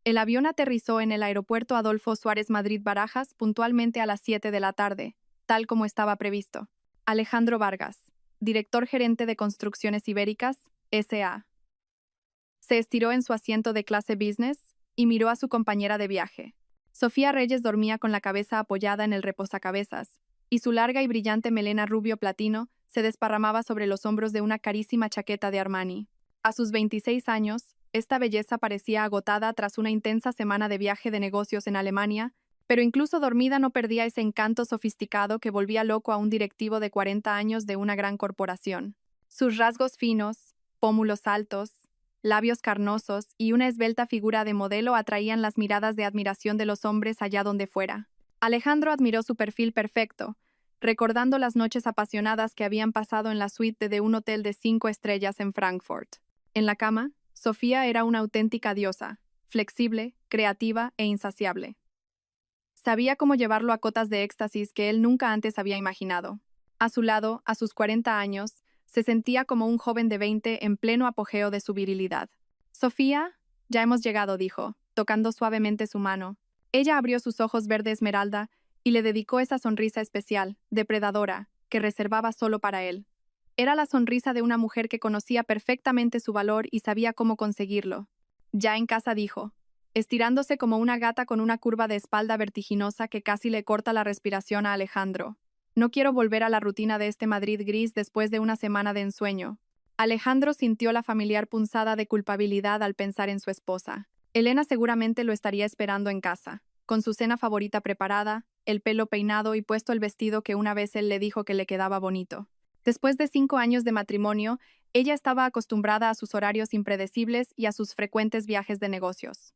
El avión aterrizó en el aeropuerto Adolfo Suárez Madrid-Barajas puntualmente a las 7 de la tarde, tal como estaba previsto. Alejandro Vargas, director gerente de Construcciones Ibéricas, S.A. Se estiró en su asiento de clase business y miró a su compañera de viaje. Sofía Reyes dormía con la cabeza apoyada en el reposacabezas, y su larga y brillante melena rubio platino se desparramaba sobre los hombros de una carísima chaqueta de Armani. A sus 26 años, esta belleza parecía agotada tras una intensa semana de viaje de negocios en Alemania, pero incluso dormida no perdía ese encanto sofisticado que volvía loco a un directivo de 40 años de una gran corporación. Sus rasgos finos, pómulos altos, labios carnosos y una esbelta figura de modelo atraían las miradas de admiración de los hombres allá donde fuera. Alejandro admiró su perfil perfecto, recordando las noches apasionadas que habían pasado en la suite de un hotel de 5 estrellas en Frankfurt. En la cama, Sofía era una auténtica diosa, flexible, creativa e insaciable. Sabía cómo llevarlo a cotas de éxtasis que él nunca antes había imaginado. A su lado, a sus 40 años, se sentía como un joven de 20 en pleno apogeo de su virilidad. Sofía, ya hemos llegado, dijo, tocando suavemente su mano. Ella abrió sus ojos verde esmeralda y le dedicó esa sonrisa especial, depredadora, que reservaba solo para él. Era la sonrisa de una mujer que conocía perfectamente su valor y sabía cómo conseguirlo. Ya en casa dijo, estirándose como una gata con una curva de espalda vertiginosa que casi le corta la respiración a Alejandro. No quiero volver a la rutina de este Madrid gris después de una semana de ensueño. Alejandro sintió la familiar punzada de culpabilidad al pensar en su esposa. Elena seguramente lo estaría esperando en casa, con su cena favorita preparada, el pelo peinado y puesto el vestido que una vez él le dijo que le quedaba bonito. Después de 5 años de matrimonio, ella estaba acostumbrada a sus horarios impredecibles y a sus frecuentes viajes de negocios.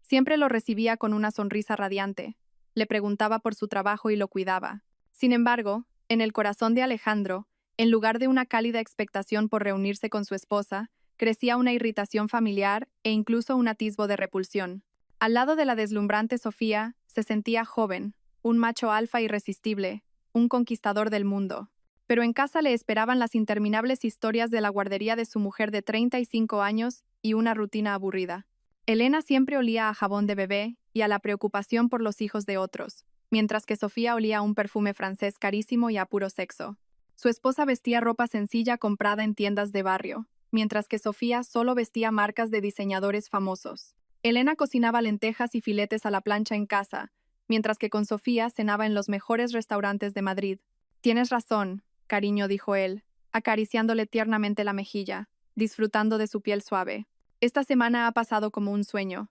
Siempre lo recibía con una sonrisa radiante, le preguntaba por su trabajo y lo cuidaba. Sin embargo, en el corazón de Alejandro, en lugar de una cálida expectación por reunirse con su esposa, crecía una irritación familiar e incluso un atisbo de repulsión. Al lado de la deslumbrante Sofía, se sentía joven, un macho alfa irresistible, un conquistador del mundo. Pero en casa le esperaban las interminables historias de la guardería de su mujer de 35 años y una rutina aburrida. Elena siempre olía a jabón de bebé y a la preocupación por los hijos de otros, mientras que Sofía olía a un perfume francés carísimo y a puro sexo. Su esposa vestía ropa sencilla comprada en tiendas de barrio, mientras que Sofía solo vestía marcas de diseñadores famosos. Elena cocinaba lentejas y filetes a la plancha en casa, mientras que con Sofía cenaba en los mejores restaurantes de Madrid. Tienes razón, cariño, dijo él, acariciándole tiernamente la mejilla, disfrutando de su piel suave. Esta semana ha pasado como un sueño.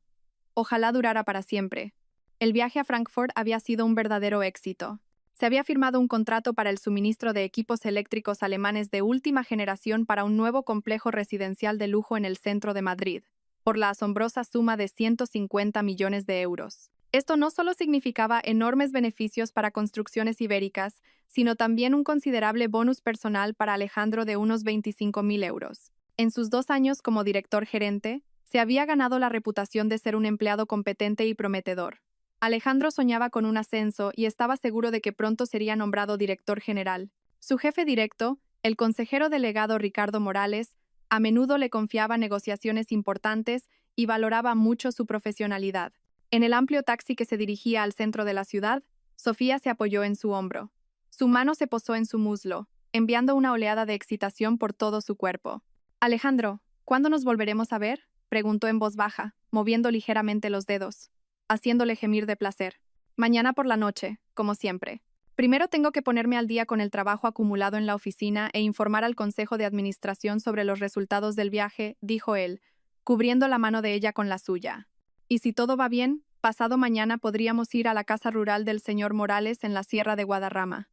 Ojalá durara para siempre. El viaje a Frankfurt había sido un verdadero éxito. Se había firmado un contrato para el suministro de equipos eléctricos alemanes de última generación para un nuevo complejo residencial de lujo en el centro de Madrid, por la asombrosa suma de 150 millones de euros. Esto no solo significaba enormes beneficios para Construcciones Ibéricas, sino también un considerable bonus personal para Alejandro de unos 25.000 euros. En sus 2 años como director gerente, se había ganado la reputación de ser un empleado competente y prometedor. Alejandro soñaba con un ascenso y estaba seguro de que pronto sería nombrado director general. Su jefe directo, el consejero delegado Ricardo Morales, a menudo le confiaba negociaciones importantes y valoraba mucho su profesionalidad. En el amplio taxi que se dirigía al centro de la ciudad, Sofía se apoyó en su hombro. Su mano se posó en su muslo, enviando una oleada de excitación por todo su cuerpo. Alejandro, ¿cuándo nos volveremos a ver?, preguntó en voz baja, moviendo ligeramente los dedos, haciéndole gemir de placer. Mañana por la noche, como siempre. Primero tengo que ponerme al día con el trabajo acumulado en la oficina e informar al Consejo de Administración sobre los resultados del viaje, dijo él, cubriendo la mano de ella con la suya. Y si todo va bien, pasado mañana podríamos ir a la casa rural del señor Morales en la Sierra de Guadarrama.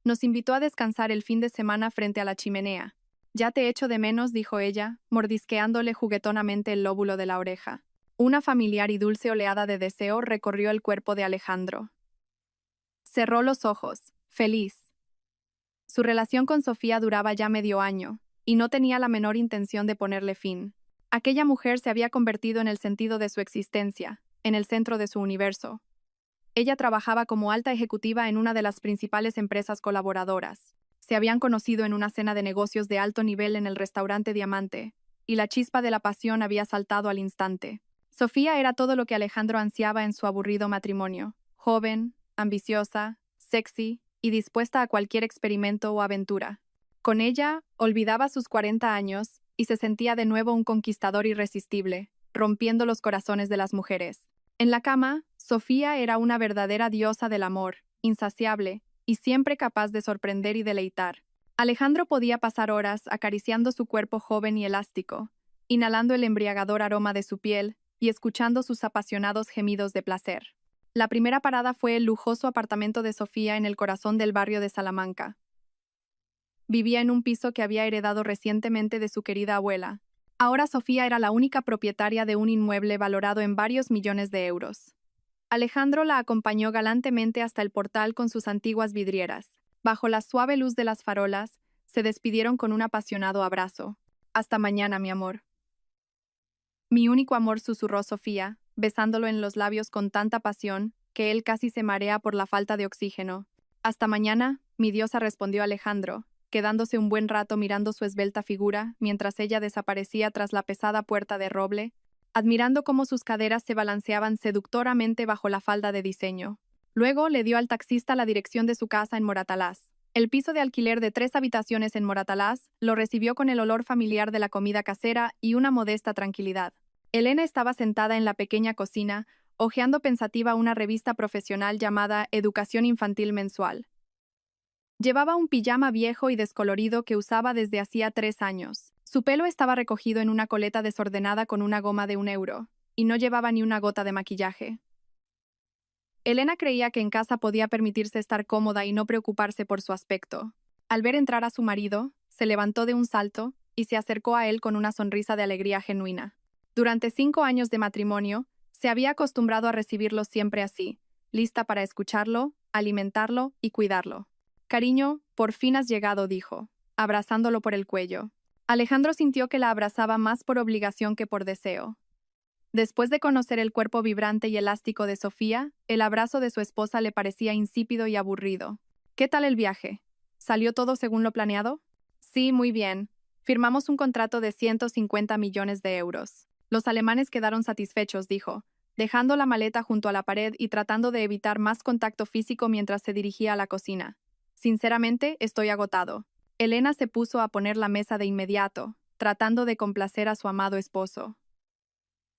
Nos invitó a descansar el fin de semana frente a la chimenea. Ya te echo de menos, dijo ella, mordisqueándole juguetonamente el lóbulo de la oreja. Una familiar y dulce oleada de deseo recorrió el cuerpo de Alejandro. Cerró los ojos, feliz. Su relación con Sofía duraba ya medio año, y no tenía la menor intención de ponerle fin. Aquella mujer se había convertido en el sentido de su existencia, en el centro de su universo. Ella trabajaba como alta ejecutiva en una de las principales empresas colaboradoras. Se habían conocido en una cena de negocios de alto nivel en el restaurante Diamante, y la chispa de la pasión había saltado al instante. Sofía era todo lo que Alejandro ansiaba en su aburrido matrimonio: joven, ambiciosa, sexy y dispuesta a cualquier experimento o aventura. Con ella, olvidaba sus 40 años y se sentía de nuevo un conquistador irresistible, rompiendo los corazones de las mujeres. En la cama, Sofía era una verdadera diosa del amor, insaciable y siempre capaz de sorprender y deleitar. Alejandro podía pasar horas acariciando su cuerpo joven y elástico, inhalando el embriagador aroma de su piel y escuchando sus apasionados gemidos de placer. La primera parada fue el lujoso apartamento de Sofía en el corazón del barrio de Salamanca. Vivía en un piso que había heredado recientemente de su querida abuela. Ahora Sofía era la única propietaria de un inmueble valorado en varios millones de euros. Alejandro la acompañó galantemente hasta el portal con sus antiguas vidrieras. Bajo la suave luz de las farolas, se despidieron con un apasionado abrazo. «Hasta mañana, mi amor». «Mi único amor», susurró Sofía, besándolo en los labios con tanta pasión que él casi se marea por la falta de oxígeno. «Hasta mañana, mi diosa», respondió Alejandro, quedándose un buen rato mirando su esbelta figura mientras ella desaparecía tras la pesada puerta de roble, admirando cómo sus caderas se balanceaban seductoramente bajo la falda de diseño. Luego le dio al taxista la dirección de su casa en Moratalaz. El piso de alquiler de 3 habitaciones en Moratalaz lo recibió con el olor familiar de la comida casera y una modesta tranquilidad. Elena estaba sentada en la pequeña cocina, hojeando pensativa una revista profesional llamada Educación Infantil Mensual. Llevaba un pijama viejo y descolorido que usaba desde hacía 3 años. Su pelo estaba recogido en una coleta desordenada con una goma de €1, y no llevaba ni una gota de maquillaje. Elena creía que en casa podía permitirse estar cómoda y no preocuparse por su aspecto. Al ver entrar a su marido, se levantó de un salto y se acercó a él con una sonrisa de alegría genuina. Durante 5 años de matrimonio, se había acostumbrado a recibirlo siempre así, lista para escucharlo, alimentarlo y cuidarlo. «Cariño, por fin has llegado», dijo, abrazándolo por el cuello. Alejandro sintió que la abrazaba más por obligación que por deseo. Después de conocer el cuerpo vibrante y elástico de Sofía, el abrazo de su esposa le parecía insípido y aburrido. «¿Qué tal el viaje? ¿Salió todo según lo planeado?» «Sí, muy bien. Firmamos un contrato de 150 millones de euros. Los alemanes quedaron satisfechos», dijo, dejando la maleta junto a la pared y tratando de evitar más contacto físico mientras se dirigía a la cocina. «Sinceramente, estoy agotado». Elena se puso a poner la mesa de inmediato, tratando de complacer a su amado esposo.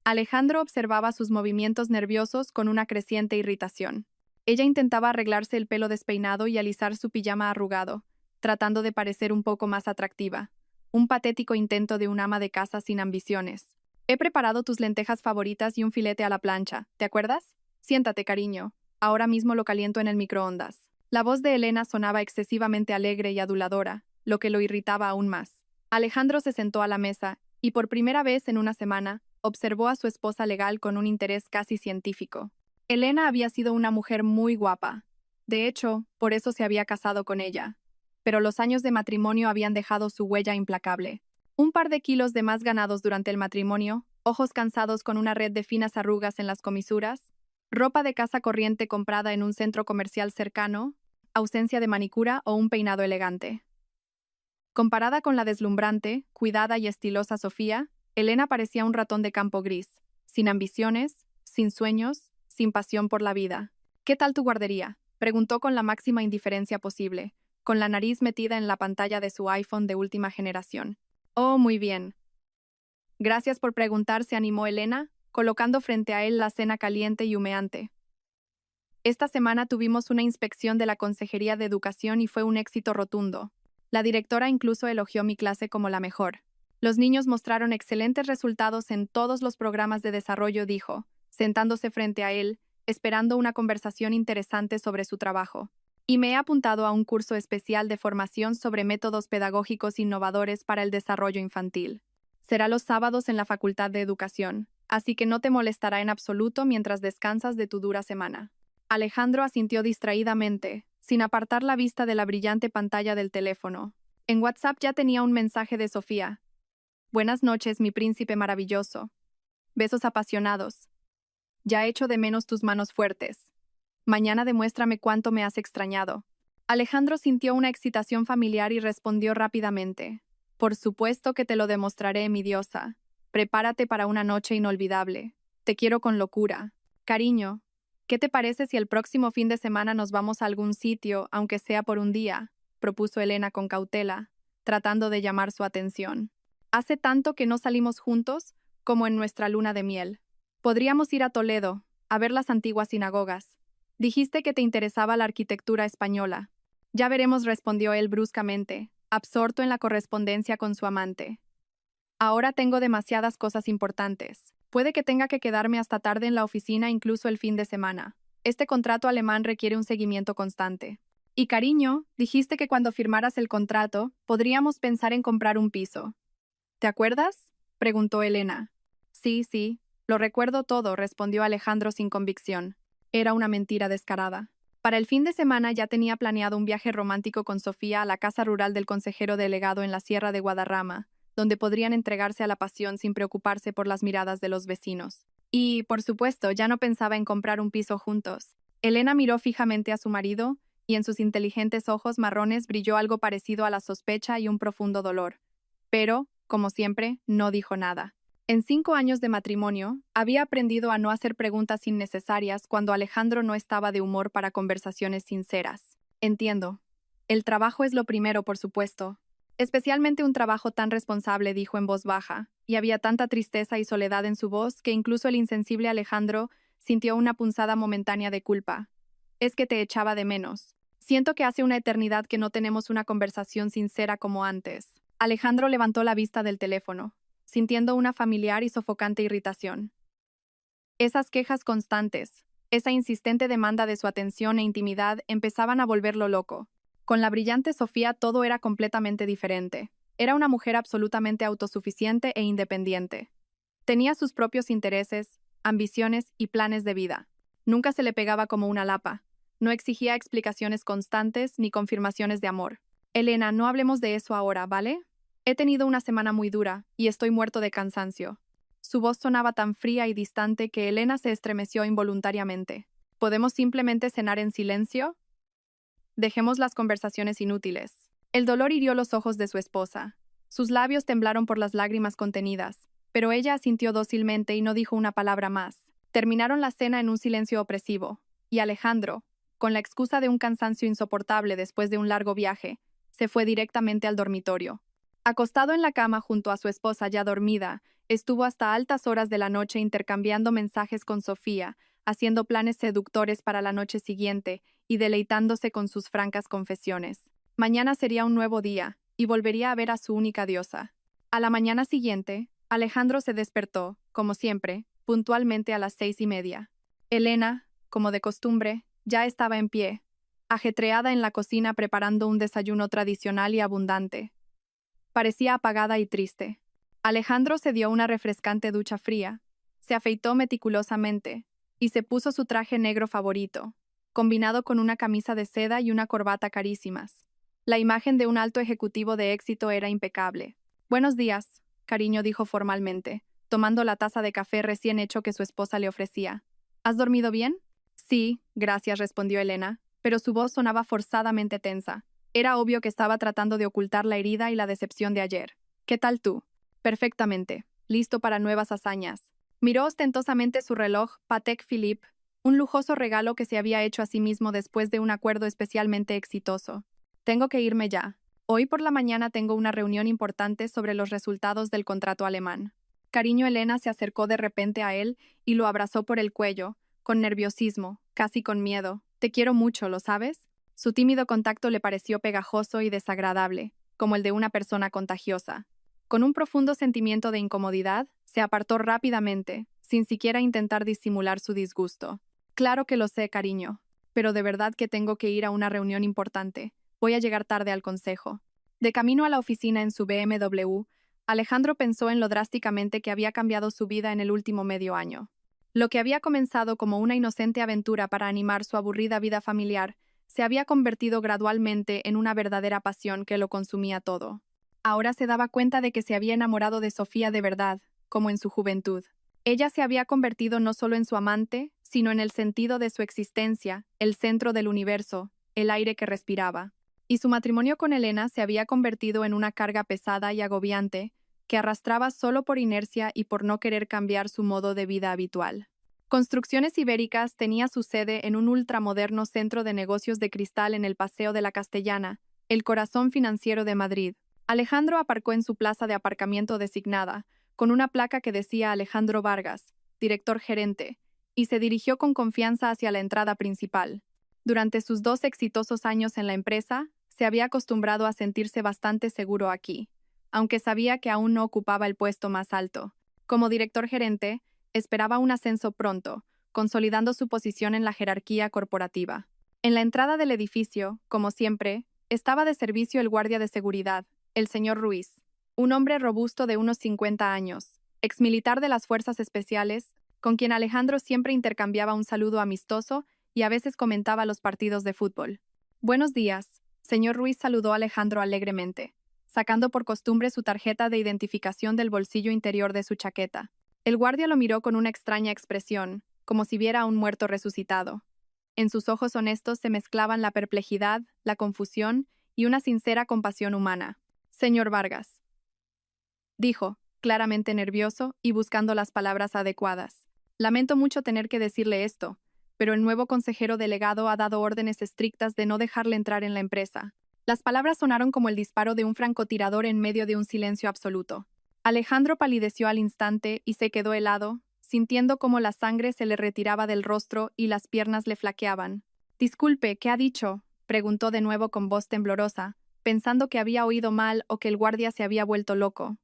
Alejandro observaba sus movimientos nerviosos con una creciente irritación. Ella intentaba arreglarse el pelo despeinado y alisar su pijama arrugado, tratando de parecer un poco más atractiva. Un patético intento de un ama de casa sin ambiciones. «He preparado tus lentejas favoritas y un filete a la plancha, ¿te acuerdas? Siéntate, cariño. Ahora mismo lo caliento en el microondas». La voz de Elena sonaba excesivamente alegre y aduladora, lo que lo irritaba aún más. Alejandro se sentó a la mesa y, por primera vez en una semana, observó a su esposa legal con un interés casi científico. Elena había sido una mujer muy guapa. De hecho, por eso se había casado con ella. Pero los años de matrimonio habían dejado su huella implacable. Un par de kilos de más ganados durante el matrimonio, ojos cansados con una red de finas arrugas en las comisuras, ropa de casa corriente comprada en un centro comercial cercano, ausencia de manicura o un peinado elegante. Comparada con la deslumbrante, cuidada y estilosa Sofía, Elena parecía un ratón de campo gris, sin ambiciones, sin sueños, sin pasión por la vida. «¿Qué tal tu guardería?», preguntó con la máxima indiferencia posible, con la nariz metida en la pantalla de su iPhone de última generación. «Oh, muy bien». «Gracias por preguntar», se animó Elena, colocando frente a él la cena caliente y humeante. «Esta semana tuvimos una inspección de la Consejería de Educación y fue un éxito rotundo. La directora incluso elogió mi clase como la mejor. Los niños mostraron excelentes resultados en todos los programas de desarrollo», dijo, sentándose frente a él, esperando una conversación interesante sobre su trabajo. «Y me he apuntado a un curso especial de formación sobre métodos pedagógicos innovadores para el desarrollo infantil. Será los sábados en la Facultad de Educación, así que no te molestará en absoluto mientras descansas de tu dura semana». Alejandro asintió distraídamente, sin apartar la vista de la brillante pantalla del teléfono. En WhatsApp ya tenía un mensaje de Sofía. «Buenas noches, mi príncipe maravilloso. Besos apasionados. Ya echo de menos tus manos fuertes. Mañana demuéstrame cuánto me has extrañado». Alejandro sintió una excitación familiar y respondió rápidamente. «Por supuesto que te lo demostraré, mi diosa. Prepárate para una noche inolvidable». Te quiero con locura. Cariño, ¿qué te parece si el próximo fin de semana nos vamos a algún sitio, aunque sea por un día? Propuso Elena con cautela, tratando de llamar su atención. Hace tanto que no salimos juntos como en nuestra luna de miel. Podríamos ir a Toledo, a ver las antiguas sinagogas. Dijiste que te interesaba la arquitectura española. Ya veremos, respondió él bruscamente, absorto en la correspondencia con su amante. Ahora tengo demasiadas cosas importantes. Puede que tenga que quedarme hasta tarde en la oficina incluso el fin de semana. Este contrato alemán requiere un seguimiento constante. Y cariño, dijiste que cuando firmaras el contrato, podríamos pensar en comprar un piso. ¿Te acuerdas? Preguntó Elena. Sí, lo recuerdo todo, respondió Alejandro sin convicción. Era una mentira descarada. Para el fin de semana ya tenía planeado un viaje romántico con Sofía a la casa rural del consejero delegado en la Sierra de Guadarrama, donde podrían entregarse a la pasión sin preocuparse por las miradas de los vecinos. Y, por supuesto, ya no pensaba en comprar un piso juntos. Elena miró fijamente a su marido, y en sus inteligentes ojos marrones brilló algo parecido a la sospecha y un profundo dolor. Pero, como siempre, no dijo nada. En 5 años de matrimonio, había aprendido a no hacer preguntas innecesarias cuando Alejandro no estaba de humor para conversaciones sinceras. Entiendo. El trabajo es lo primero, por supuesto. Especialmente un trabajo tan responsable, dijo en voz baja, y había tanta tristeza y soledad en su voz que incluso el insensible Alejandro sintió una punzada momentánea de culpa. Es que te echaba de menos. Siento que hace una eternidad que no tenemos una conversación sincera como antes. Alejandro levantó la vista del teléfono, sintiendo una familiar y sofocante irritación. Esas quejas constantes, esa insistente demanda de su atención e intimidad empezaban a volverlo loco. Con la brillante Sofía todo era completamente diferente. Era una mujer absolutamente autosuficiente e independiente. Tenía sus propios intereses, ambiciones y planes de vida. Nunca se le pegaba como una lapa. No exigía explicaciones constantes ni confirmaciones de amor. Elena, no hablemos de eso ahora, ¿vale? He tenido una semana muy dura y estoy muerto de cansancio. Su voz sonaba tan fría y distante que Elena se estremeció involuntariamente. ¿Podemos simplemente cenar en silencio? Dejemos las conversaciones inútiles. El dolor hirió los ojos de su esposa. Sus labios temblaron por las lágrimas contenidas, pero ella asintió dócilmente y no dijo una palabra más. Terminaron la cena en un silencio opresivo, y Alejandro, con la excusa de un cansancio insoportable después de un largo viaje, se fue directamente al dormitorio. Acostado en la cama junto a su esposa ya dormida, estuvo hasta altas horas de la noche intercambiando mensajes con Sofía, haciendo planes seductores para la noche siguiente y deleitándose con sus francas confesiones. Mañana sería un nuevo día, y volvería a ver a su única diosa. A la mañana siguiente, Alejandro se despertó, como siempre, puntualmente a las 6:30. Elena, como de costumbre, ya estaba en pie, ajetreada en la cocina preparando un desayuno tradicional y abundante. Parecía apagada y triste. Alejandro se dio una refrescante ducha fría, se afeitó meticulosamente y se puso su traje negro favorito, combinado con una camisa de seda y una corbata carísimas. La imagen de un alto ejecutivo de éxito era impecable. Buenos días, cariño, dijo formalmente, tomando la taza de café recién hecho que su esposa le ofrecía. ¿Has dormido bien? Sí, gracias, respondió Elena, pero su voz sonaba forzadamente tensa. Era obvio que estaba tratando de ocultar la herida y la decepción de ayer. ¿Qué tal tú? Perfectamente. Listo para nuevas hazañas. Miró ostentosamente su reloj Patek Philippe, un lujoso regalo que se había hecho a sí mismo después de un acuerdo especialmente exitoso. Tengo que irme ya. Hoy por la mañana tengo una reunión importante sobre los resultados del contrato alemán. Cariño, Elena se acercó de repente a él y lo abrazó por el cuello, con nerviosismo, casi con miedo. Te quiero mucho, ¿lo sabes? Su tímido contacto le pareció pegajoso y desagradable, como el de una persona contagiosa. Con un profundo sentimiento de incomodidad, se apartó rápidamente, sin siquiera intentar disimular su disgusto. Claro que lo sé, cariño, pero de verdad que tengo que ir a una reunión importante. Voy a llegar tarde al consejo. De camino a la oficina en su BMW, Alejandro pensó en lo drásticamente que había cambiado su vida en el último medio año. Lo que había comenzado como una inocente aventura para animar su aburrida vida familiar, se había convertido gradualmente en una verdadera pasión que lo consumía todo. Ahora se daba cuenta de que se había enamorado de Sofía de verdad, como en su juventud. Ella se había convertido no solo en su amante, sino en el sentido de su existencia, el centro del universo, el aire que respiraba. Y su matrimonio con Elena se había convertido en una carga pesada y agobiante, que arrastraba solo por inercia y por no querer cambiar su modo de vida habitual. Construcciones Ibéricas tenía su sede en un ultramoderno centro de negocios de cristal en el Paseo de la Castellana, el corazón financiero de Madrid. Alejandro aparcó en su plaza de aparcamiento designada, con una placa que decía Alejandro Vargas, director gerente, y se dirigió con confianza hacia la entrada principal. Durante sus 2 exitosos años en la empresa, se había acostumbrado a sentirse bastante seguro aquí, aunque sabía que aún no ocupaba el puesto más alto. Como director gerente, esperaba un ascenso pronto, consolidando su posición en la jerarquía corporativa. En la entrada del edificio, como siempre, estaba de servicio el guardia de seguridad, el señor Ruiz, un hombre robusto de unos 50 años, exmilitar de las Fuerzas Especiales, con quien Alejandro siempre intercambiaba un saludo amistoso y a veces comentaba los partidos de fútbol. Buenos días, señor Ruiz, saludó a Alejandro alegremente, sacando por costumbre su tarjeta de identificación del bolsillo interior de su chaqueta. El guardia lo miró con una extraña expresión, como si viera a un muerto resucitado. En sus ojos honestos se mezclaban la perplejidad, la confusión y una sincera compasión humana. Señor Vargas, dijo, claramente nervioso y buscando las palabras adecuadas. Lamento mucho tener que decirle esto, pero el nuevo consejero delegado ha dado órdenes estrictas de no dejarle entrar en la empresa. Las palabras sonaron como el disparo de un francotirador en medio de un silencio absoluto. Alejandro palideció al instante y se quedó helado, sintiendo cómo la sangre se le retiraba del rostro y las piernas le flaqueaban. Disculpe, ¿qué ha dicho?, preguntó de nuevo con voz temblorosa, pensando que había oído mal o que el guardia se había vuelto loco.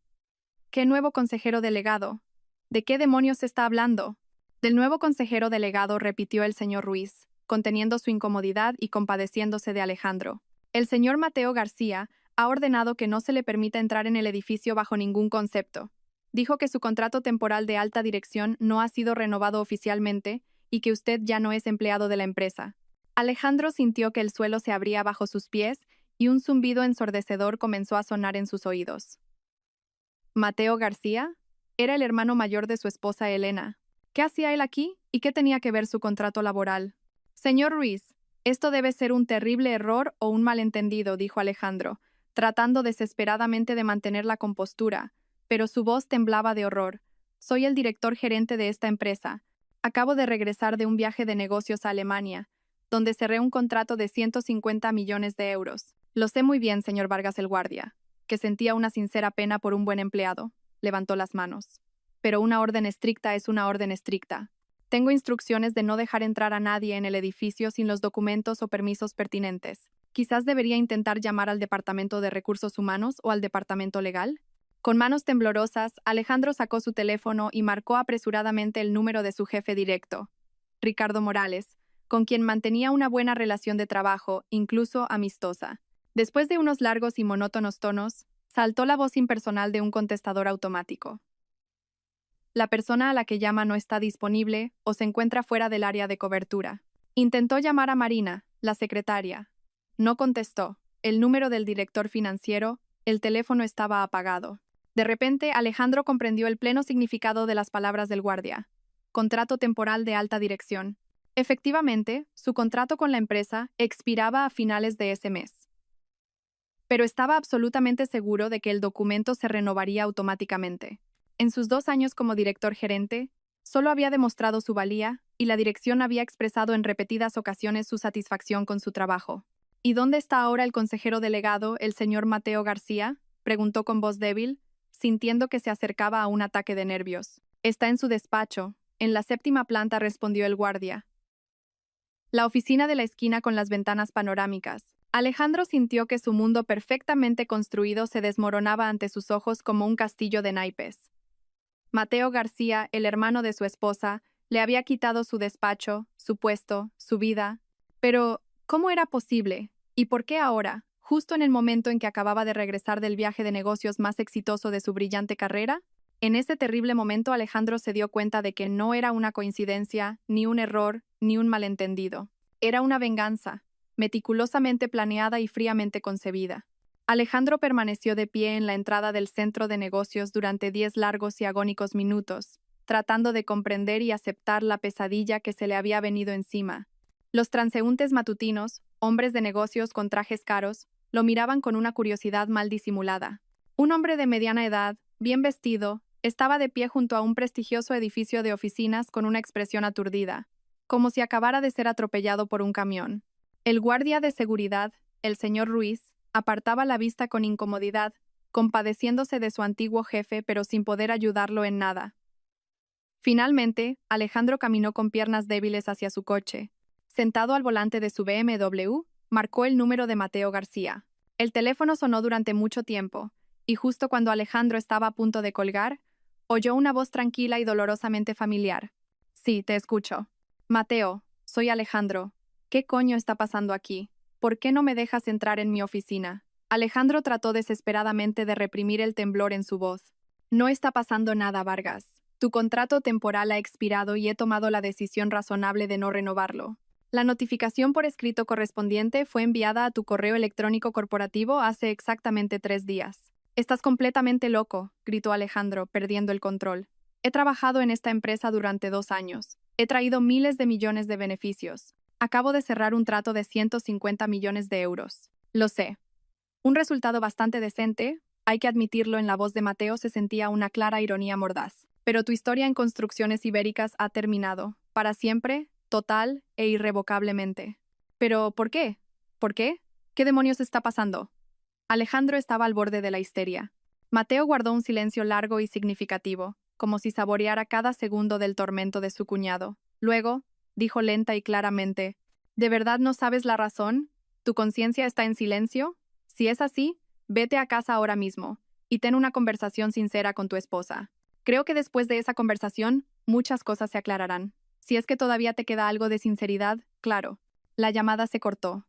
¿Qué nuevo consejero delegado? ¿De qué demonios está hablando? Del nuevo consejero delegado, repitió el señor Ruiz, conteniendo su incomodidad y compadeciéndose de Alejandro. El señor Mateo García ha ordenado que no se le permita entrar en el edificio bajo ningún concepto. Dijo que su contrato temporal de alta dirección no ha sido renovado oficialmente y que usted ya no es empleado de la empresa. Alejandro sintió que el suelo se abría bajo sus pies y un zumbido ensordecedor comenzó a sonar en sus oídos. ¿Mateo García? Era el hermano mayor de su esposa Elena. ¿Qué hacía él aquí y qué tenía que ver su contrato laboral? Señor Ruiz, esto debe ser un terrible error o un malentendido, dijo Alejandro, tratando desesperadamente de mantener la compostura, pero su voz temblaba de horror. Soy el director gerente de esta empresa. Acabo de regresar de un viaje de negocios a Alemania, donde cerré un contrato de 150 millones de euros. Lo sé muy bien, señor Vargas el guardia, que sentía una sincera pena por un buen empleado. Levantó las manos. Pero una orden estricta es una orden estricta. Tengo instrucciones de no dejar entrar a nadie en el edificio sin los documentos o permisos pertinentes. Quizás debería intentar llamar al Departamento de Recursos Humanos o al Departamento Legal. Con manos temblorosas, Alejandro sacó su teléfono y marcó apresuradamente el número de su jefe directo, Ricardo Morales, con quien mantenía una buena relación de trabajo, incluso amistosa. Después de unos largos y monótonos tonos, saltó la voz impersonal de un contestador automático. La persona a la que llama no está disponible o se encuentra fuera del área de cobertura. Intentó llamar a Marina, la secretaria. No contestó. El número del director financiero, el teléfono estaba apagado. De repente, Alejandro comprendió el pleno significado de las palabras del guardia. Contrato temporal de alta dirección. Efectivamente, su contrato con la empresa expiraba a finales de ese mes. Pero estaba absolutamente seguro de que el documento se renovaría automáticamente. En sus 2 años como director gerente, solo había demostrado su valía y la dirección había expresado en repetidas ocasiones su satisfacción con su trabajo. ¿Y dónde está ahora el consejero delegado, el señor Mateo García?, preguntó con voz débil, sintiendo que se acercaba a un ataque de nervios. Está en su despacho, en la 7ª planta, respondió el guardia. La oficina de la esquina con las ventanas panorámicas. Alejandro sintió que su mundo perfectamente construido se desmoronaba ante sus ojos como un castillo de naipes. Mateo García, el hermano de su esposa, le había quitado su despacho, su puesto, su vida. Pero, ¿cómo era posible? ¿Y por qué ahora, justo en el momento en que acababa de regresar del viaje de negocios más exitoso de su brillante carrera? En ese terrible momento Alejandro se dio cuenta de que no era una coincidencia, ni un error, ni un malentendido. Era una venganza, meticulosamente planeada y fríamente concebida. Alejandro permaneció de pie en la entrada del centro de negocios durante 10 largos y agónicos minutos, tratando de comprender y aceptar la pesadilla que se le había venido encima. Los transeúntes matutinos, hombres de negocios con trajes caros, lo miraban con una curiosidad mal disimulada. Un hombre de mediana edad, bien vestido, estaba de pie junto a un prestigioso edificio de oficinas con una expresión aturdida, como si acabara de ser atropellado por un camión. El guardia de seguridad, el señor Ruiz, apartaba la vista con incomodidad, compadeciéndose de su antiguo jefe pero sin poder ayudarlo en nada. Finalmente, Alejandro caminó con piernas débiles hacia su coche. Sentado al volante de su BMW, marcó el número de Mateo García. El teléfono sonó durante mucho tiempo, y justo cuando Alejandro estaba a punto de colgar, oyó una voz tranquila y dolorosamente familiar. Sí, te escucho. Mateo, soy Alejandro. ¿Qué coño está pasando aquí? ¿Por qué no me dejas entrar en mi oficina? Alejandro trató desesperadamente de reprimir el temblor en su voz. No está pasando nada, Vargas. Tu contrato temporal ha expirado y he tomado la decisión razonable de no renovarlo. La notificación por escrito correspondiente fue enviada a tu correo electrónico corporativo hace exactamente 3 días. Estás completamente loco, gritó Alejandro, perdiendo el control. He trabajado en esta empresa durante 2 años. He traído miles de millones de beneficios. Acabo de cerrar un trato de 150 millones de euros. Lo sé. Un resultado bastante decente, hay que admitirlo, en la voz de Mateo se sentía una clara ironía mordaz. Pero tu historia en Construcciones Ibéricas ha terminado, para siempre, total e irrevocablemente. ¿Pero por qué? ¿Por qué? ¿Qué demonios está pasando? Alejandro estaba al borde de la histeria. Mateo guardó un silencio largo y significativo, como si saboreara cada segundo del tormento de su cuñado. Luego, dijo lenta y claramente, ¿de verdad no sabes la razón? ¿Tu conciencia está en silencio? Si es así, vete a casa ahora mismo, y ten una conversación sincera con tu esposa. Creo que después de esa conversación, muchas cosas se aclararán. Si es que todavía te queda algo de sinceridad, claro. La llamada se cortó.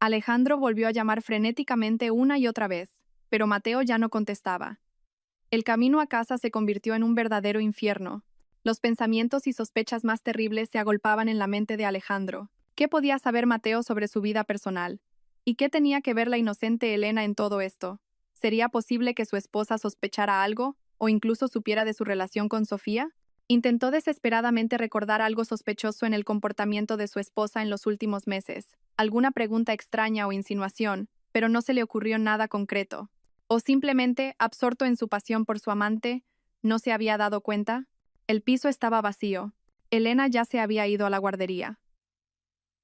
Alejandro volvió a llamar frenéticamente una y otra vez, pero Mateo ya no contestaba. El camino a casa se convirtió en un verdadero infierno. Los pensamientos y sospechas más terribles se agolpaban en la mente de Alejandro. ¿Qué podía saber Mateo sobre su vida personal? ¿Y qué tenía que ver la inocente Elena en todo esto? ¿Sería posible que su esposa sospechara algo, o incluso supiera de su relación con Sofía? Intentó desesperadamente recordar algo sospechoso en el comportamiento de su esposa en los últimos meses, alguna pregunta extraña o insinuación, pero no se le ocurrió nada concreto. O simplemente, absorto en su pasión por su amante, ¿no se había dado cuenta? El piso estaba vacío. Elena ya se había ido a la guardería.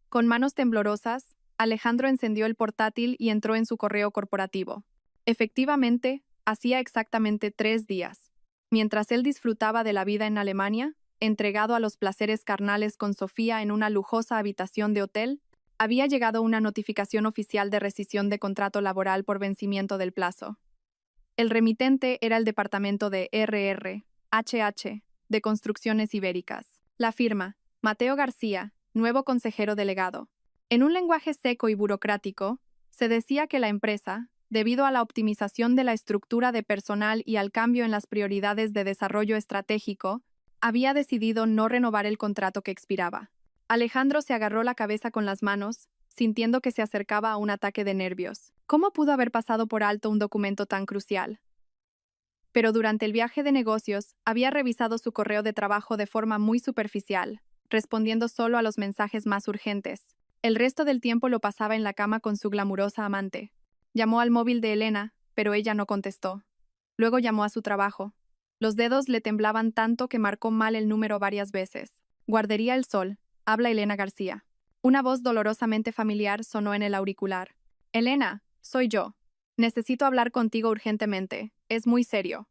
Con manos temblorosas, Alejandro encendió el portátil y entró en su correo corporativo. Efectivamente, hacía exactamente 3 días. Mientras él disfrutaba de la vida en Alemania, entregado a los placeres carnales con Sofía en una lujosa habitación de hotel, había llegado una notificación oficial de rescisión de contrato laboral por vencimiento del plazo. El remitente era el departamento de HH, de Construcciones Ibéricas. La firma, Mateo García, nuevo consejero delegado. En un lenguaje seco y burocrático, se decía que la empresa, debido a la optimización de la estructura de personal y al cambio en las prioridades de desarrollo estratégico, había decidido no renovar el contrato que expiraba. Alejandro se agarró la cabeza con las manos, sintiendo que se acercaba a un ataque de nervios. ¿Cómo pudo haber pasado por alto un documento tan crucial? Pero durante el viaje de negocios, había revisado su correo de trabajo de forma muy superficial, respondiendo solo a los mensajes más urgentes. El resto del tiempo lo pasaba en la cama con su glamurosa amante. Llamó al móvil de Elena, pero ella no contestó. Luego llamó a su trabajo. Los dedos le temblaban tanto que marcó mal el número varias veces. Guardería El Sol. Habla Elena García. Una voz dolorosamente familiar sonó en el auricular. Elena, soy yo. Necesito hablar contigo urgentemente. Es muy serio.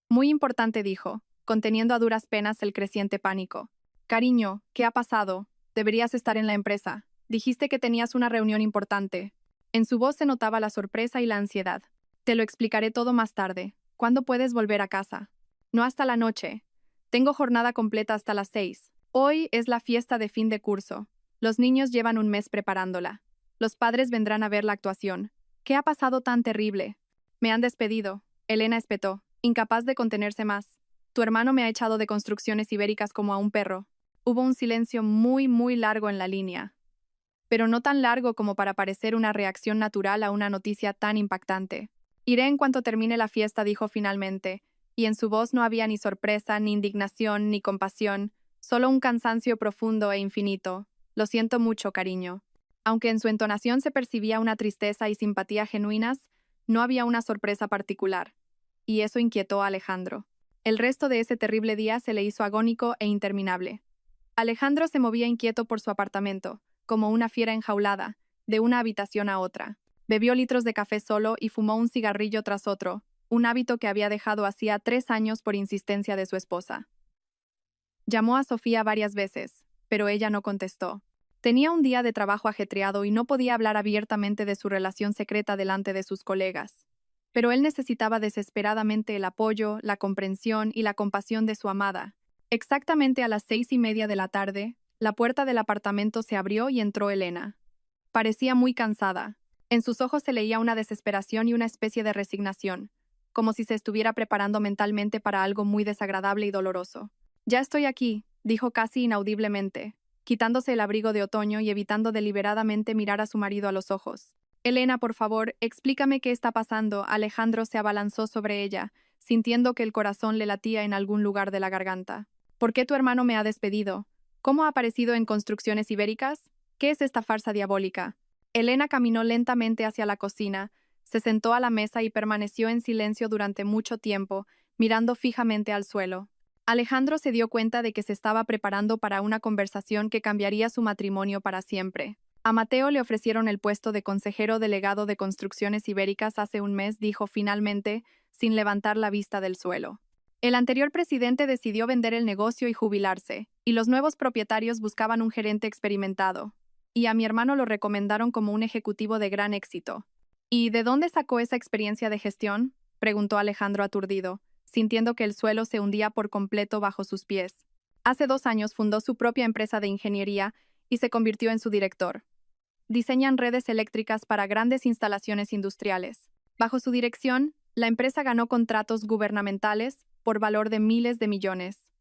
Muy importante, dijo, conteniendo a duras penas el creciente pánico. Cariño, ¿qué ha pasado? Deberías estar en la empresa. Dijiste que tenías una reunión importante. En su voz se notaba la sorpresa y la ansiedad. Te lo explicaré todo más tarde. ¿Cuándo puedes volver a casa? No hasta la noche. Tengo jornada completa hasta las 6. Hoy es la fiesta de fin de curso. Los niños llevan un mes preparándola. Los padres vendrán a ver la actuación. ¿Qué ha pasado tan terrible? Me han despedido. Elena espetó, incapaz de contenerse más. Tu hermano me ha echado de Construcciones Ibéricas como a un perro. Hubo un silencio muy, muy largo en la línea. Pero no tan largo como para parecer una reacción natural a una noticia tan impactante. Iré en cuanto termine la fiesta, dijo finalmente, y en su voz no había ni sorpresa, ni indignación, ni compasión, solo un cansancio profundo e infinito. Lo siento mucho, cariño. Aunque en su entonación se percibía una tristeza y simpatía genuinas, no había una sorpresa particular. y eso inquietó a Alejandro. El resto de ese terrible día se le hizo agónico e interminable. Alejandro se movía inquieto por su apartamento, como una fiera enjaulada, de una habitación a otra. Bebió litros de café solo y fumó un cigarrillo tras otro, un hábito que había dejado hacía 3 años por insistencia de su esposa. Llamó a Sofía varias veces, pero ella no contestó. Tenía un día de trabajo ajetreado y no podía hablar abiertamente de su relación secreta delante de sus colegas. Pero él necesitaba desesperadamente el apoyo, la comprensión y la compasión de su amada. Exactamente a las 6:30 de la tarde, la puerta del apartamento se abrió y entró Elena. Parecía muy cansada. En sus ojos se leía una desesperación y una especie de resignación, como si se estuviera preparando mentalmente para algo muy desagradable y doloroso. «Ya estoy aquí», dijo casi inaudiblemente, quitándose el abrigo de otoño y evitando deliberadamente mirar a su marido a los ojos. «Elena, por favor, explícame qué está pasando». Alejandro se abalanzó sobre ella, sintiendo que el corazón le latía en algún lugar de la garganta. «¿Por qué tu hermano me ha despedido? ¿Cómo ha aparecido en Construcciones Ibéricas? ¿Qué es esta farsa diabólica?». Elena caminó lentamente hacia la cocina, se sentó a la mesa y permaneció en silencio durante mucho tiempo, mirando fijamente al suelo. Alejandro se dio cuenta de que se estaba preparando para una conversación que cambiaría su matrimonio para siempre. A Mateo le ofrecieron el puesto de consejero delegado de Construcciones Ibéricas hace un mes, dijo finalmente, sin levantar la vista del suelo. El anterior presidente decidió vender el negocio y jubilarse, y los nuevos propietarios buscaban un gerente experimentado. Y a mi hermano lo recomendaron como un ejecutivo de gran éxito. ¿Y de dónde sacó esa experiencia de gestión?, preguntó Alejandro aturdido, sintiendo que el suelo se hundía por completo bajo sus pies. Hace 2 años fundó su propia empresa de ingeniería y se convirtió en su director. Diseñan redes eléctricas para grandes instalaciones industriales. Bajo su dirección, la empresa ganó contratos gubernamentales por valor de miles de millones.